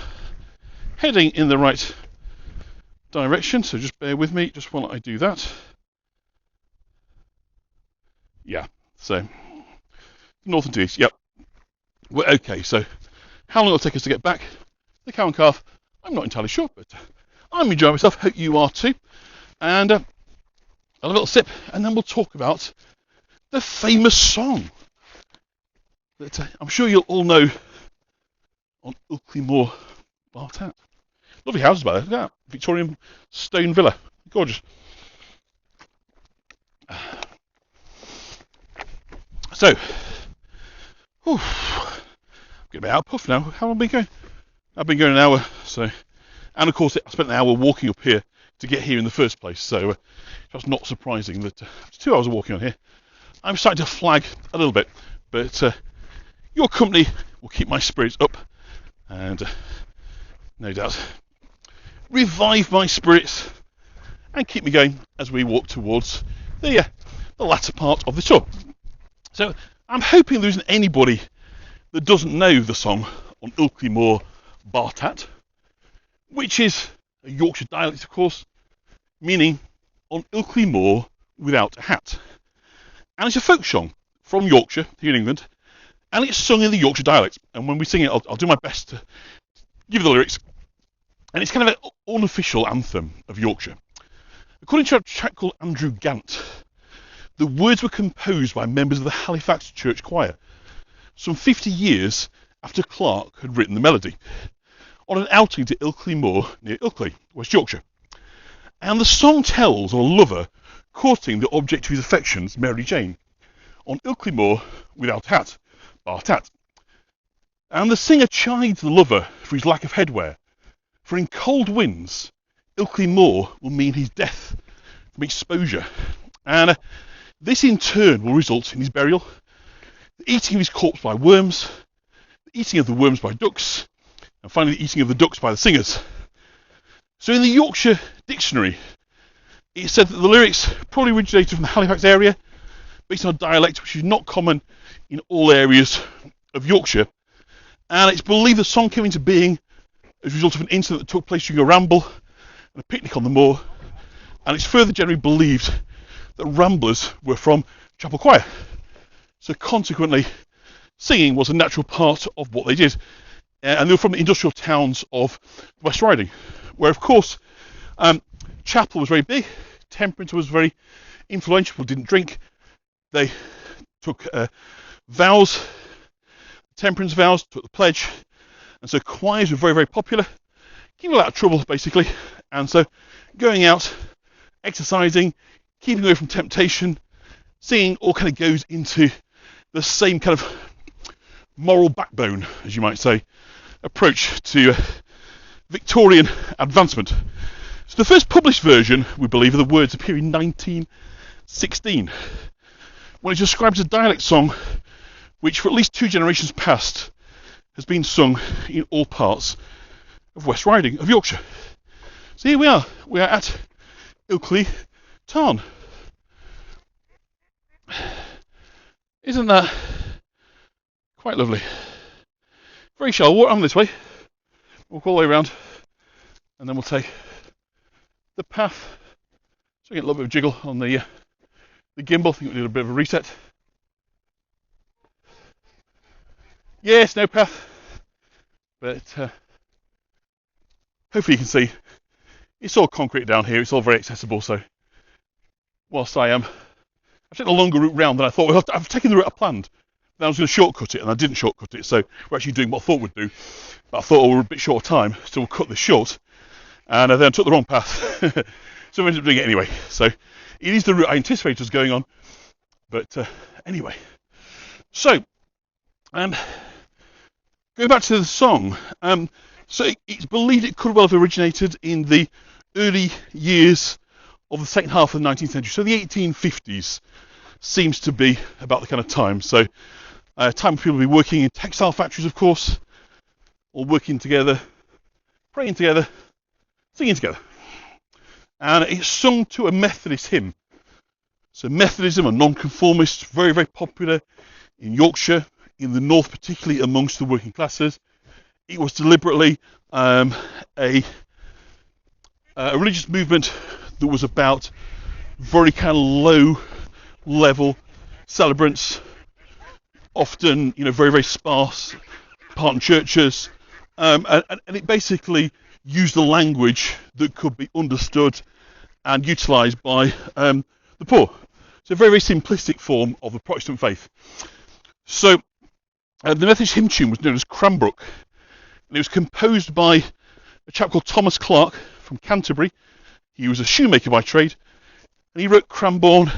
heading in the right direction. So just bear with me just while I do that. Yeah, so north and to east, yep. We're okay. So how long it'll take us to get back? The Cow and Calf, I'm not entirely sure, but I'm enjoying myself. Hope you are too. And I'll have a little sip, and then we'll talk about the famous song that I'm sure you'll all know on Ilkley Moor, Bartat. Lovely houses, by the way. Look at that. Victorian stone villa. Gorgeous. So, I'm getting a bit out of puff now. How long have I been going? I've been going an hour. So, and of course, I spent an hour walking up here to get here in the first place. So, it's not surprising that after 2 hours of walking on here, I'm starting to flag a little bit. But your company will keep my spirits up, and no doubt revive my spirits and keep me going as we walk towards the latter part of the tour. So I'm hoping there isn't anybody that doesn't know the song on Ilkley Moor, Bartat, which is a Yorkshire dialect, of course, meaning on Ilkley Moor without a hat. And it's a folk song from Yorkshire, here in England, and it's sung in the Yorkshire dialect. And when we sing it, I'll do my best to give the lyrics. And it's kind of an unofficial anthem of Yorkshire. According to a chap called Andrew Gant, the words were composed by members of the Halifax Church Choir, some 50 years after Clark had written the melody, on an outing to Ilkley Moor near Ilkley, West Yorkshire. And the song tells of a lover courting the object of his affections, Mary Jane, on Ilkley Moor without hat, Bartat. And the singer chides the lover for his lack of headwear, for in cold winds, Ilkley Moor will mean his death from exposure. And this in turn will result in his burial, the eating of his corpse by worms, the eating of the worms by ducks, and finally the eating of the ducks by the singers. So in the Yorkshire Dictionary, it said that the lyrics probably originated from the Halifax area, based on a dialect which is not common in all areas of Yorkshire. And it's believed the song came into being as a result of an incident that took place during a ramble and a picnic on the moor. And it's further generally believed that ramblers were from chapel choir. So consequently, singing was a natural part of what they did. And they were from the industrial towns of West Riding, where of course chapel was very big, temperance was very influential, people didn't drink, they took vows, temperance vows, took the pledge, and so choirs were very, very popular, keep people out of trouble basically, and so going out, exercising, keeping away from temptation, singing, all kind of goes into the same kind of moral backbone, as you might say, approach to Victorian advancement. So the first published version, we believe, of the words appear in 1916, when it's described as a dialect song which for at least 2 generations past has been sung in all parts of West Riding of Yorkshire. So here we are at Ilkley Tarn. Isn't that quite lovely? Very shallow. Walk on this way, walk all the way around, and then we'll take the path. So we get a little bit of jiggle on the gimbal. I think we need a bit of a reset. Yes, no path, but hopefully you can see it's all concrete down here. It's all very accessible. So whilst I've taken a longer route round than I thought. Well, I've taken the route I planned. Then I was going to shortcut it, and I didn't shortcut it. So we're actually doing what I thought we'd do. But I thought we're a bit short of time, so we'll cut this short. And I then took the wrong path. So we ended up doing it anyway. So it is the route I anticipated was going on. But anyway. So, going back to the song. So it's believed it could well have originated in the early years of the second half of the 19th century. So the 1850s seems to be about the kind of time. So time when people will be working in textile factories, of course, all working together, praying together, singing together. And it's sung to a Methodist hymn. So Methodism, a nonconformist, very, very popular in Yorkshire, in the north, particularly amongst the working classes. It was deliberately a religious movement that was about very kind of low level celebrants, often, very, very sparse, part in churches, and it basically used a language that could be understood and utilised by the poor. It's a very, very simplistic form of the Protestant faith. So the Methodist hymn tune was known as Cranbrook, and it was composed by a chap called Thomas Clark from Canterbury. He was a shoemaker by trade, and he wrote Cranbrook,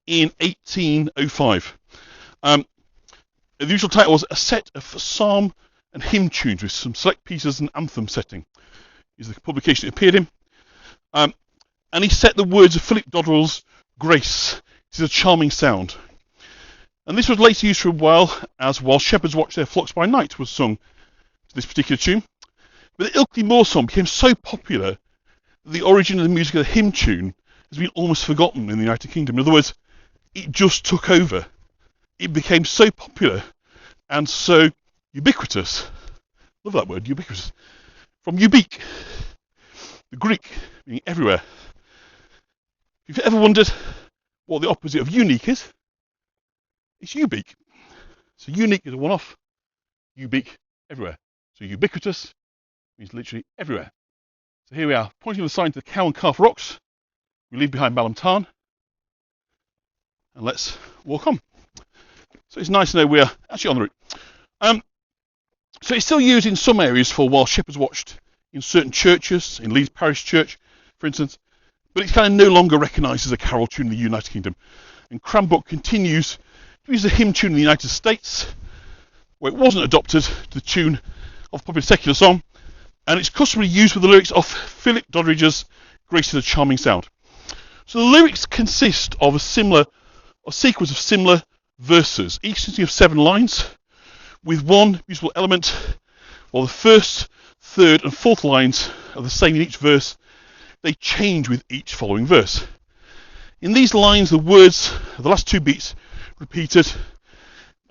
in 1805. The usual title was A Set of Psalm and Hymn Tunes with some select pieces and anthem setting. Is the publication it appeared in. And he set the words of Philip Dodrell's Grace. It is a charming sound. And this was later used for a while as While Shepherds Watch Their Flocks by Night was sung to this particular tune. But the Ilkley Moor song became so popular that the origin of the music of the hymn tune has been almost forgotten in the United Kingdom. In other words, it just took over. It became so popular and so ubiquitous. Love that word, ubiquitous. From ubique, the Greek, meaning everywhere. If you've ever wondered what the opposite of unique is, it's ubique. So unique is a one-off, ubique, everywhere. So ubiquitous means literally everywhere. So here we are, pointing the sign to the Cow and Calf Rocks. We leave behind Balham Tarn. And let's walk on. So it's nice to know we're actually on the route. So it's still used in some areas for While Shepherds Watched in certain churches, in Leeds Parish Church, for instance. But it's kind of no longer recognised as a carol tune in the United Kingdom. And Cranbrook continues to use a hymn tune in the United States, where it wasn't adopted to the tune of a popular secular song, and it's customarily used with the lyrics of Philip Doddridge's Grace is a Charming Sound. So the lyrics consist of a sequence of similar verses, each consisting of 7 lines, with one musical element, while the first, third and fourth lines are the same in each verse. They change with each following verse. In these lines, the words of the last 2 beats repeated.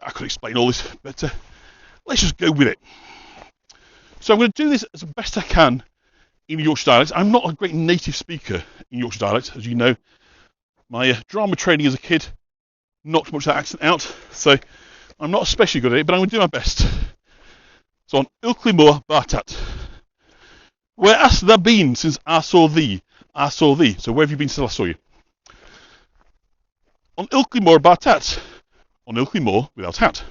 I could explain all this, but let's just go with it. So I'm going to do this as best I can in Yorkshire dialect. I'm not a great native speaker in Yorkshire dialect, as you know. My drama training as a kid knocked much of that accent out, so I'm not especially good at it, but I'm going to do my best. So on Ilkley Moor Bartat. Where hast thou been since I saw thee? I saw thee. So where have you been since I saw you? On Ilkley Moor Bartat. On Ilkley Moor without hat.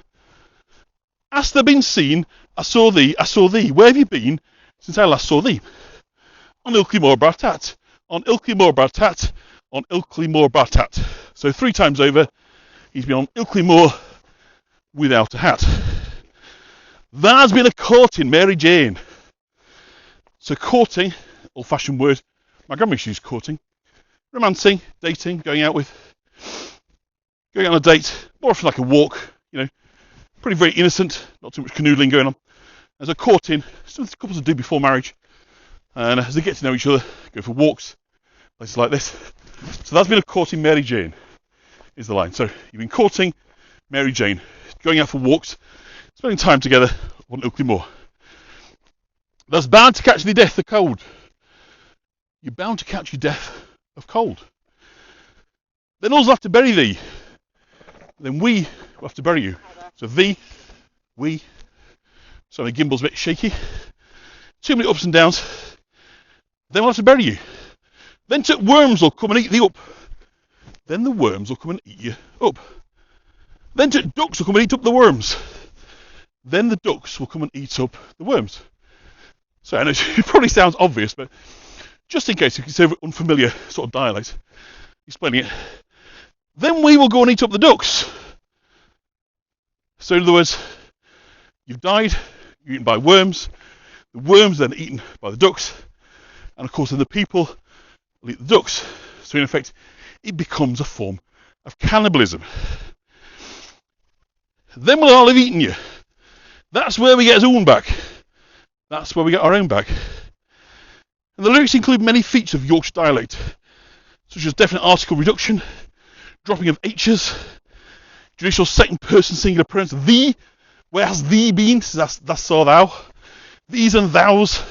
Hast thou been seen? I saw thee. I saw thee. Where have you been since I last saw thee? on Ilkley Moor Bartat, on Ilkley Moor Bartat, on Ilkley Moor Bartat. So 3 times over, he's been on Ilkley Moor without a hat. There's been a courting, Mary Jane. So courting, old-fashioned word. My grandma used to use courting. Romancing, dating, going out on a date, more often like a walk, you know, pretty very innocent, not too much canoodling going on. As a courting, something couples do before marriage, and as they get to know each other, go for walks, places like this. So that's been a courting Mary Jane, is the line. So you've been courting Mary Jane, going out for walks, spending time together on Ilkley Moor. That's bound to catch thee death of cold. You're bound to catch your death of cold. Then all's have to bury thee. Then we will have to bury you. So thee, we. Sorry, the gimbal's a bit shaky. Too many ups and downs. Then we'll have to bury you. Then worms will come and eat thee up. Then the worms will come and eat you up. Then ducks will come and eat up the worms. Then the ducks will come and eat up the worms. So I know it probably sounds obvious, but just in case, if it's over unfamiliar sort of dialect, explaining it. Then we will go and eat up the ducks. So in other words, you've died, you're eaten by worms, the worms then are eaten by the ducks, and of course then the people will eat the ducks. So in effect, it becomes a form of cannibalism. Then we'll all have eaten you. That's where we get his own back. That's where we get our own back. And the lyrics include many features of Yorkshire dialect, such as definite article reduction, dropping of H's, judicial second person singular pronouns, thee, where has thee been? That's saw thou. These and thous.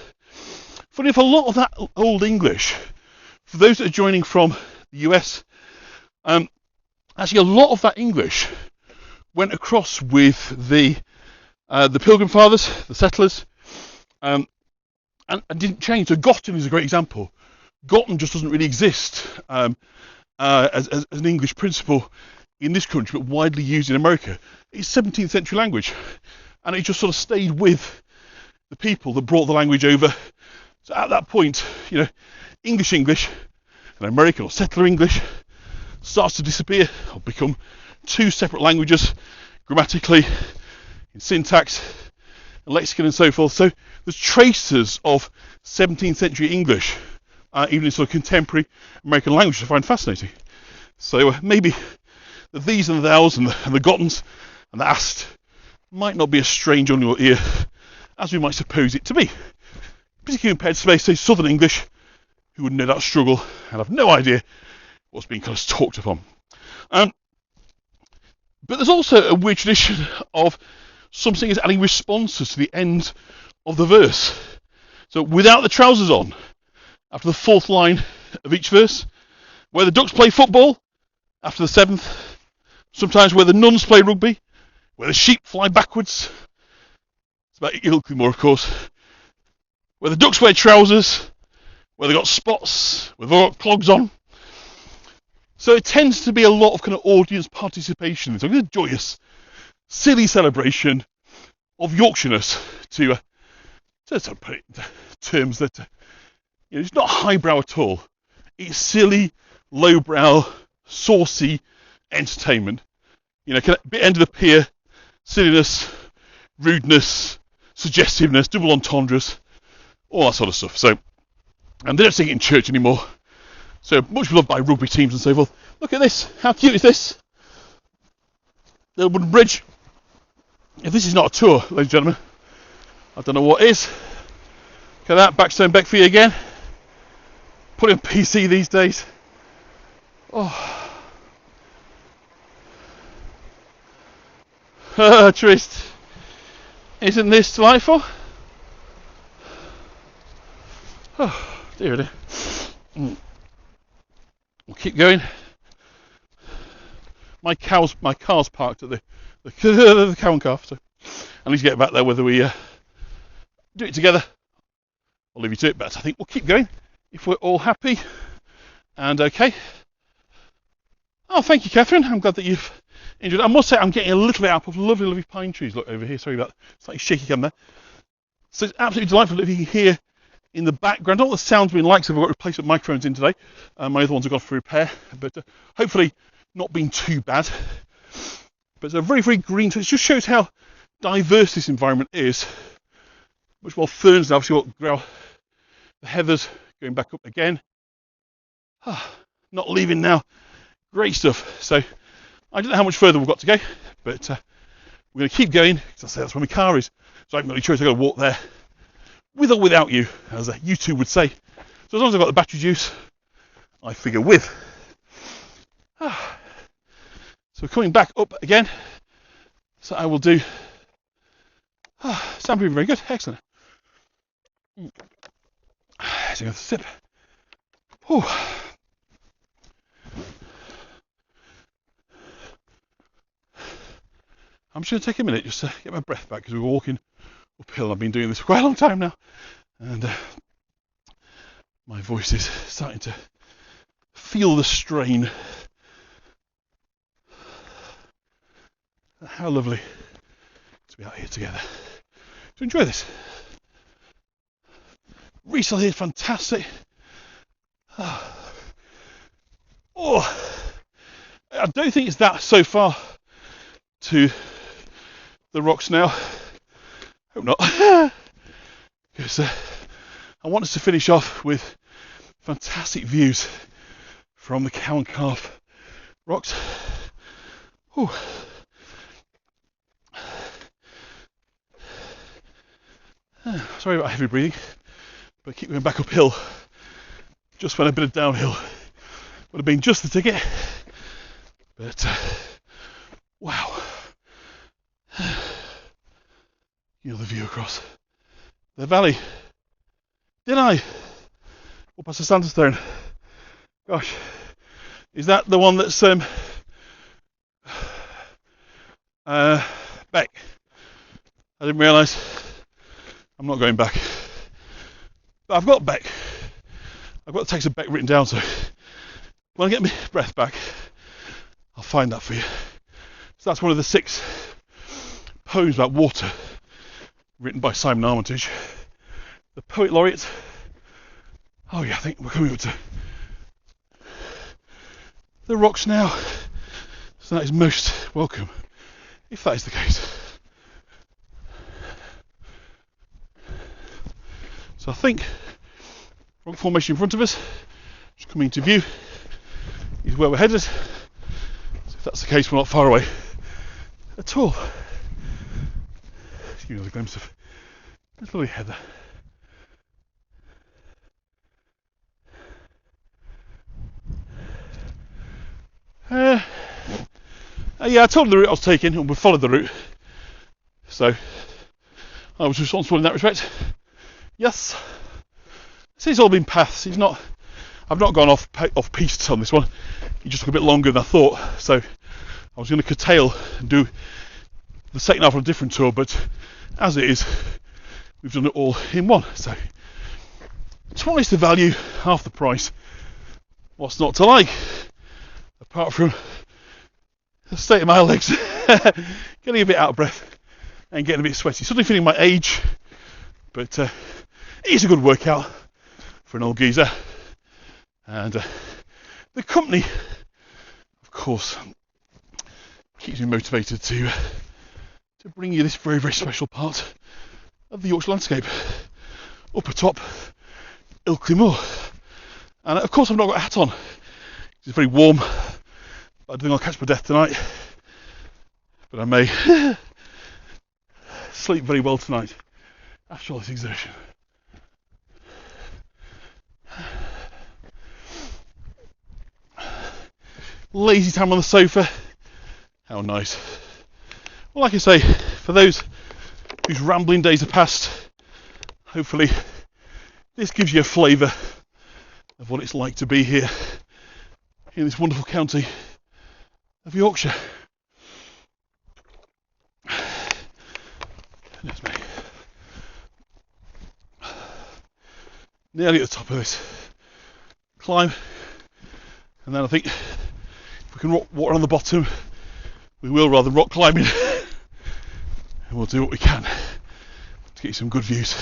Funny enough, a lot of that old English, for those that are joining from the US, actually a lot of that English went across with the Pilgrim Fathers, the settlers, and didn't change. So Gotten is a great example. Gotten just doesn't really exist as an English principle in this country, but widely used in America. It's 17th century language, and it just sort of stayed with the people that brought the language over. So at that point, you know, English and American or settler English starts to disappear or become 2 separate languages grammatically, in syntax, and lexicon and so forth. So there's traces of 17th century English, even in sort of contemporary American language, I find fascinating. So maybe the these and the thous and the gottens and the ast might not be as strange on your ear as we might suppose it to be. Particularly compared to, say, Southern English, who would know that struggle and have no idea what's being kind of talked upon. But there's also a weird tradition of some singers adding responses to the end of the verse. So without the trousers on, after the 4th line of each verse, where the ducks play football, after the 7th, sometimes where the nuns play rugby, where the sheep fly backwards. It's about Ilkley Moor, of course. Where the ducks wear trousers, where they've got spots, where they've got clogs on. So it tends to be a lot of kind of audience participation. It's a joyous, silly celebration of Yorkshireness to put it in terms that you know, it's not highbrow at all. It's silly, lowbrow, saucy entertainment. You know, kind of bit end of the pier, silliness, rudeness, suggestiveness, double entendres, all that sort of stuff. So, and they don't sing it in church anymore. So much beloved by rugby teams and so forth. Look at this. How cute is this? The wooden bridge. If this is not a tour, ladies and gentlemen, I don't know what is. Look at that. Backstone Beckford again. Put in PC these days. Oh. Trist. Isn't this delightful? Oh, dear. We'll keep going. My car's parked at the cow and calf, so I need to get back there. Whether we do it together, I'll leave you to it. But I think we'll keep going if we're all happy and okay. Oh, thank you, Catherine. I'm glad that you've enjoyed it. I must say, I'm getting a little bit out of lovely, lovely pine trees. Look over here. Sorry about that slightly shaky camera. So it's absolutely delightful living here in the background. All the sound's been like, so I've got replacement microphones in today. My other ones have gone for repair, but hopefully not been too bad. But it's a very, very green, so it just shows how diverse this environment is. Much more ferns now, obviously got the heathers going back up again. Not leaving now. Great stuff. So I don't know how much further we've got to go, but we're going to keep going, because I say that's where my car is. So I haven't got any choice, I've got to walk there, with or without you, as YouTube would say. So as long as I've got the battery juice, I figure with. So we're coming back up again. So I will do. Sound very good, excellent. So I'm going to sip. Whew. I'm just going to take a minute just to get my breath back, because we're walking uphill. I've been doing this for quite a long time now, and my voice is starting to feel the strain. How lovely to be out here together. So enjoy this. Resale here is fantastic. Oh, I don't think it's that so far to the rocks now. Hope not. Because I want us to finish off with fantastic views from the Cow and Calf rocks. Whew. Sorry about heavy breathing, but I keep going back uphill just when a bit of downhill would have been just the ticket. But wow, you know, the view across the valley. Did I? Up past the sandstone. Gosh, is that the one that's Beck? I didn't realise. I'm not going back. But I've got Beck. I've got the text of Beck written down, so when I get my breath back, I'll find that for you. So that's one of the 6 poems about water written by Simon Armitage, the poet laureate. Oh yeah, I think we're coming up to the rocks now. So that is most welcome, if that is the case. So I think rock formation in front of us, just coming into view, is where we're headed. So if that's the case, we're not far away at all. Just give you another glimpse of this lovely heather. Yeah, I told them the route I was taking, and we followed the route. So I was responsible in that respect. Yes. See, it's all been paths. I've not gone off piste on this one. It just took a bit longer than I thought. So I was going to curtail and do the second half on a different tour, but as it is, we've done it all in one. So twice the value, half the price. What's not to like? Apart from the state of my legs, getting a bit out of breath and getting a bit sweaty. Suddenly feeling my age, but it's a good workout for an old geezer. And the company, of course, keeps me motivated to bring you this very, very special part of the Yorkshire landscape. Up atop Ilkley Moor. And of course I've not got a hat on. It's very warm. I don't think I'll catch my death tonight. But I may sleep very well tonight after all this exertion. Lazy time on the sofa. How nice. Well, like I say, for those whose rambling days are past, hopefully this gives you a flavour of what it's like to be here in this wonderful county of Yorkshire. Goodness me. Nearly at the top of this climb, and then I think if we can walk around the bottom, we will, rather than rock climbing. And we'll do what we can to get you some good views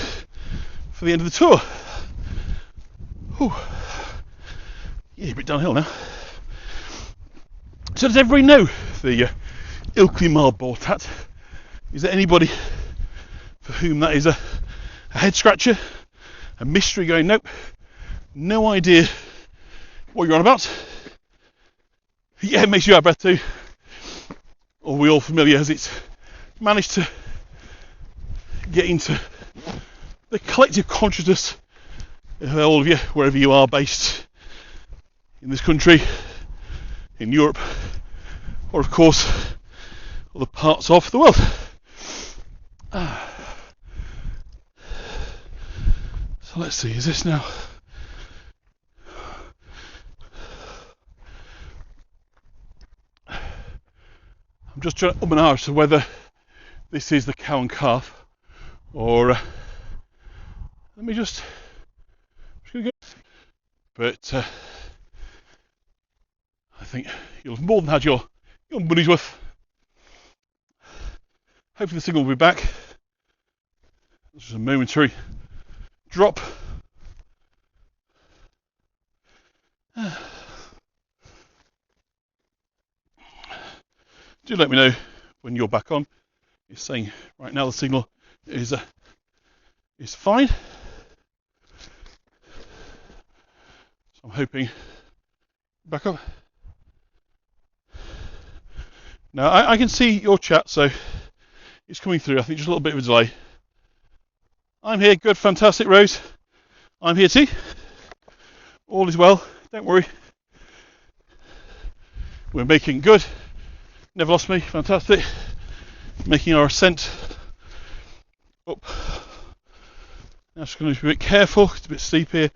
for the end of the tour. Whew. Yeah, a bit downhill now. So does everybody know the Ilkley Moor Bortat? Is there anybody for whom that is a head scratcher, a mystery going, nope, no idea what you're on about? Yeah, it makes you out of breath too. Or are we all familiar as it's managed to get into the collective consciousness of all of you, wherever you are based in this country, in Europe, or of course other parts of the world. So let's see, is this now? I'm just trying to as to whether this is the cow and calf, or let me just go. But I think you'll have more than had your money's worth. Hopefully the signal will be back. This is a momentary drop. Do let me know when you're back on. It's saying right now the signal is fine. So I'm hoping back up. Now I can see your chat, so it's coming through. I think just a little bit of a delay. I'm here, good, fantastic, Rose. I'm here too. All is well, don't worry. We're making good. Never lost me, fantastic. Making our ascent up. Now just going to be a bit careful, it's a bit steep here.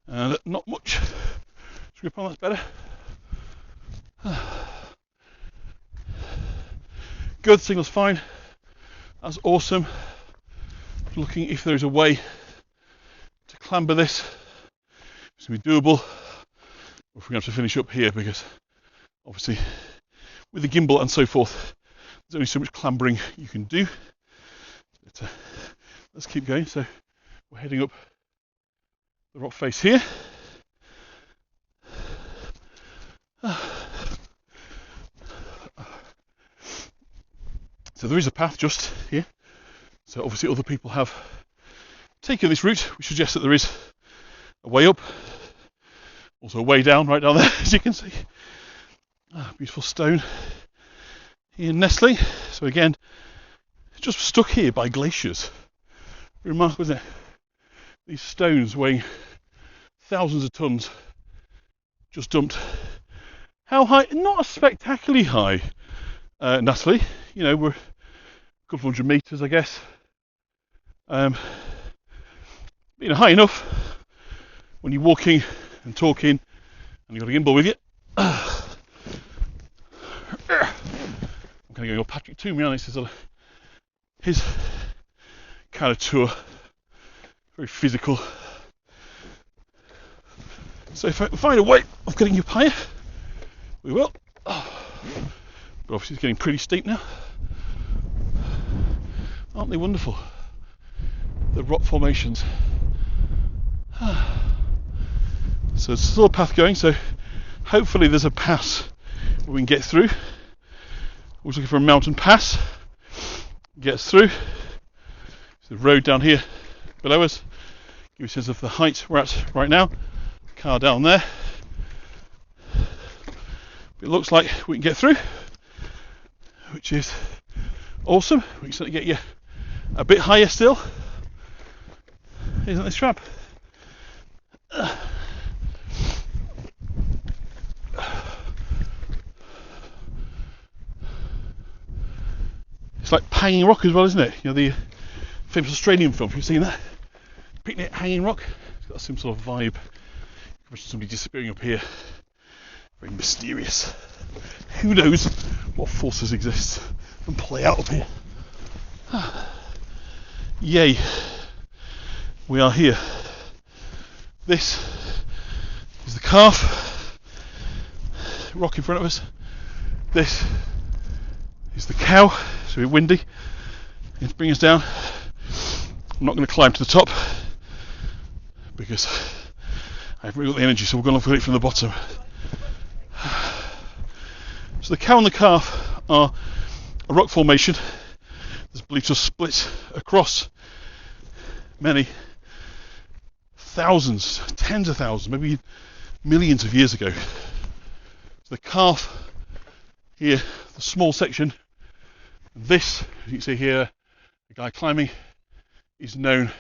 And not much grip on, that's better. Good, signal's fine. That's awesome. Looking if there's a way to clamber this. It's going to be doable. Or if we're going to have to finish up here, because obviously with the gimbal and so forth, there's only so much clambering you can do. But, let's keep going. So we're heading up the rock face here. So there is a path just here. So obviously other people have taken this route, which suggests that there is a way up. Also a way down, right down there, as you can see. Beautiful stone here nestling. So again, just stuck here by glaciers. Remarkable, isn't it? These stones weighing thousands of tons, just dumped. How high? Not spectacularly high, Natalie. You know, we're a couple of 100 metres, I guess. You know, high enough when you're walking and talking and you've got a gimbal with you. I'm going to go Patrick Toomey on this. His kind of tour, very physical. So if I can find a way of getting you up higher, we will. But obviously it's getting pretty steep now. Aren't they wonderful? The rock formations. So it's still a path going, so hopefully there's a pass where we can get through. Always looking for a mountain pass. Get us through. There's the road down here below us. Give you a sense of the height we're at right now. Car down there. It looks like we can get through, which is awesome. We can certainly get you a bit higher still. Isn't this fab? It's like Hanging Rock as well, isn't it? You know, the famous Australian film, have you seen that? Picnic at Hanging Rock? It's got some sort of vibe. Somebody disappearing up here. Very mysterious. Who knows what forces exist and play out up here. Yay. We are here. This is the calf. Rock in front of us. This is the cow. It's a bit windy. It's bringing us down. I'm not going to climb to the top because I haven't really got the energy, so we're going to look at it from the bottom. So the cow and the calf are a rock formation that's believed to have split across many thousands, tens of thousands, maybe millions of years ago. So the calf here, the small section, this, as you can see here, the guy climbing, is known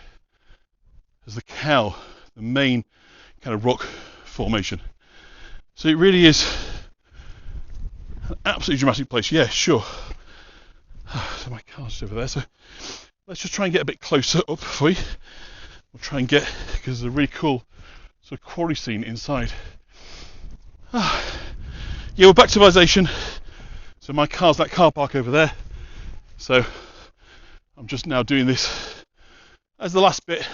as the cow, the main kind of rock formation. So it really is an absolutely dramatic place. Yeah, sure. So my car's over there, so let's just try and get a bit closer up for you. We'll try and get, because there's a really cool sort of quarry scene inside. Yeah, we're back to civilization. So my car's that car park over there. So I'm just now doing this as the last bit.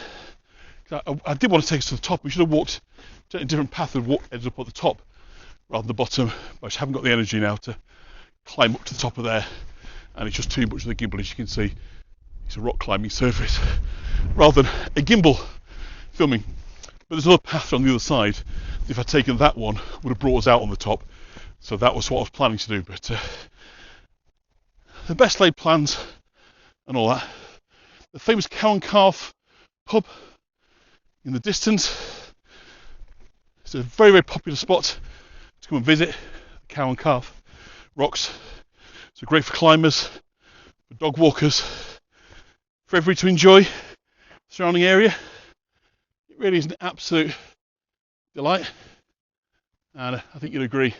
I did want to take us to the top. We should have walked a different path and ended up at the top rather than the bottom. But I just haven't got the energy now to climb up to the top of there. And it's just too much of the gimbal, as you can see. It's a rock climbing surface rather than a gimbal filming. But there's another path on the other side. If I'd taken that one, would have brought us out on the top. So that was what I was planning to do. But the best laid plans and all that. The famous Cow and Calf pub in the distance. It's a very, very popular spot to come and visit. The Cow and Calf rocks. So great for climbers, for dog walkers, for everybody to enjoy the surrounding area. It really is an absolute delight, and I think you'd agree,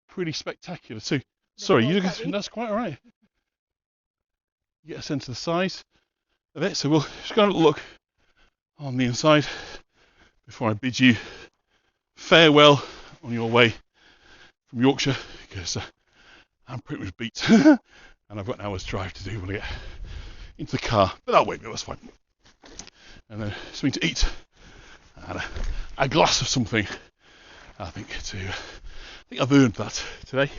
pretty spectacular too. Sorry, that's quite all right. You get a sense of the size of it, so we'll just go and look on the inside before I bid you farewell on your way from Yorkshire, because I'm pretty much beat and I've got an hour's drive to do when I get into the car, but I'll wait, that's fine. And then something to eat and a glass of something. I think I've earned that today.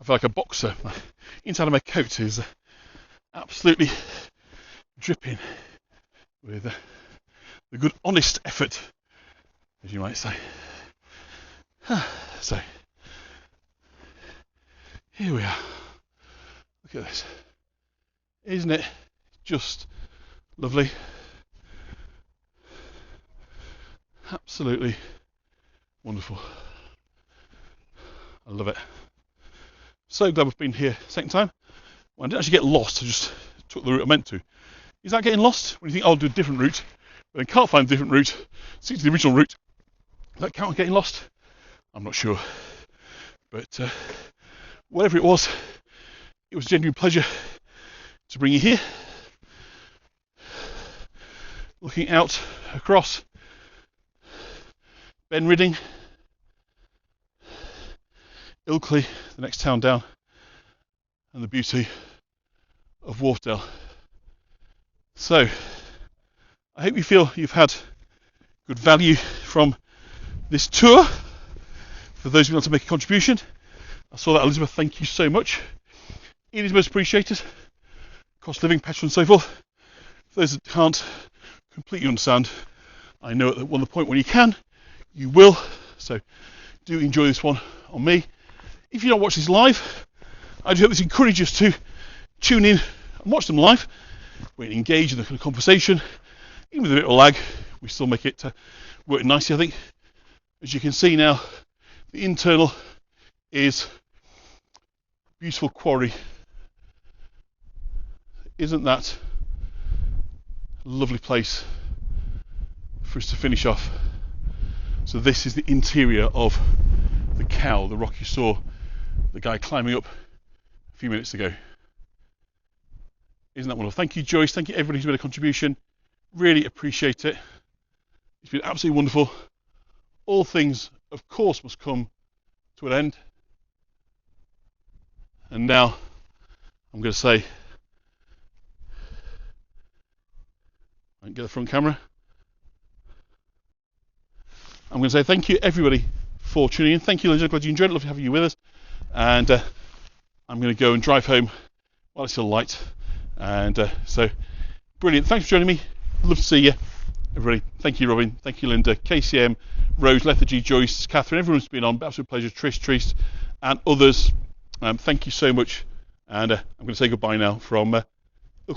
I feel like a boxer. My inside of my coat is absolutely dripping with the good honest effort, as you might say. So here we are. Look at this. Isn't it just lovely? Absolutely wonderful. I love it. So glad we've been here second time. Well, I didn't actually get lost, I just took the route I meant to. Is that getting lost? When you think, I'll do a different route, but then can't find a different route, stick to the original route, does that count on getting lost? I'm not sure. But whatever it was a genuine pleasure to bring you here. Looking out across Ben Ridding, Ilkley, the next town down, and the beauty of Wharfdale. So, I hope you feel you've had good value from this tour. For those who want to make a contribution, I saw that, Elizabeth, thank you so much. It is most appreciated. Cost of living, petrol and so forth. For those that can't completely understand, I know at the point when you can, you will. So do enjoy this one on me. If you don't watch this live, I do hope this encourages you to tune in and watch them live. We engage in the kind of conversation. Even with a bit of lag, we still make it work nicely, I think. As you can see now, the internal is a beautiful quarry. Isn't that a lovely place for us to finish off? So this is the interior of the cow, the rock you saw the guy climbing up a few minutes ago. Isn't that wonderful? Thank you, Joyce. Thank you, everybody who's made a contribution. Really appreciate it. It's been absolutely wonderful. All things, of course, must come to an end. And now, I'm going to say, I can get the front camera. I'm going to say thank you, everybody, for tuning in. Thank you, Linda. Glad you enjoyed it. Lovely having you with us. And I'm going to go and drive home while it's still light. And so, brilliant. Thanks for joining me. Love to see you. Everybody, thank you, Robin. Thank you, Linda. KCM, Rose, Lethargy, Joyce, Catherine, everyone's been on. Absolute pleasure. Trish, Treese, and others. Thank you so much. And I'm going to say goodbye now from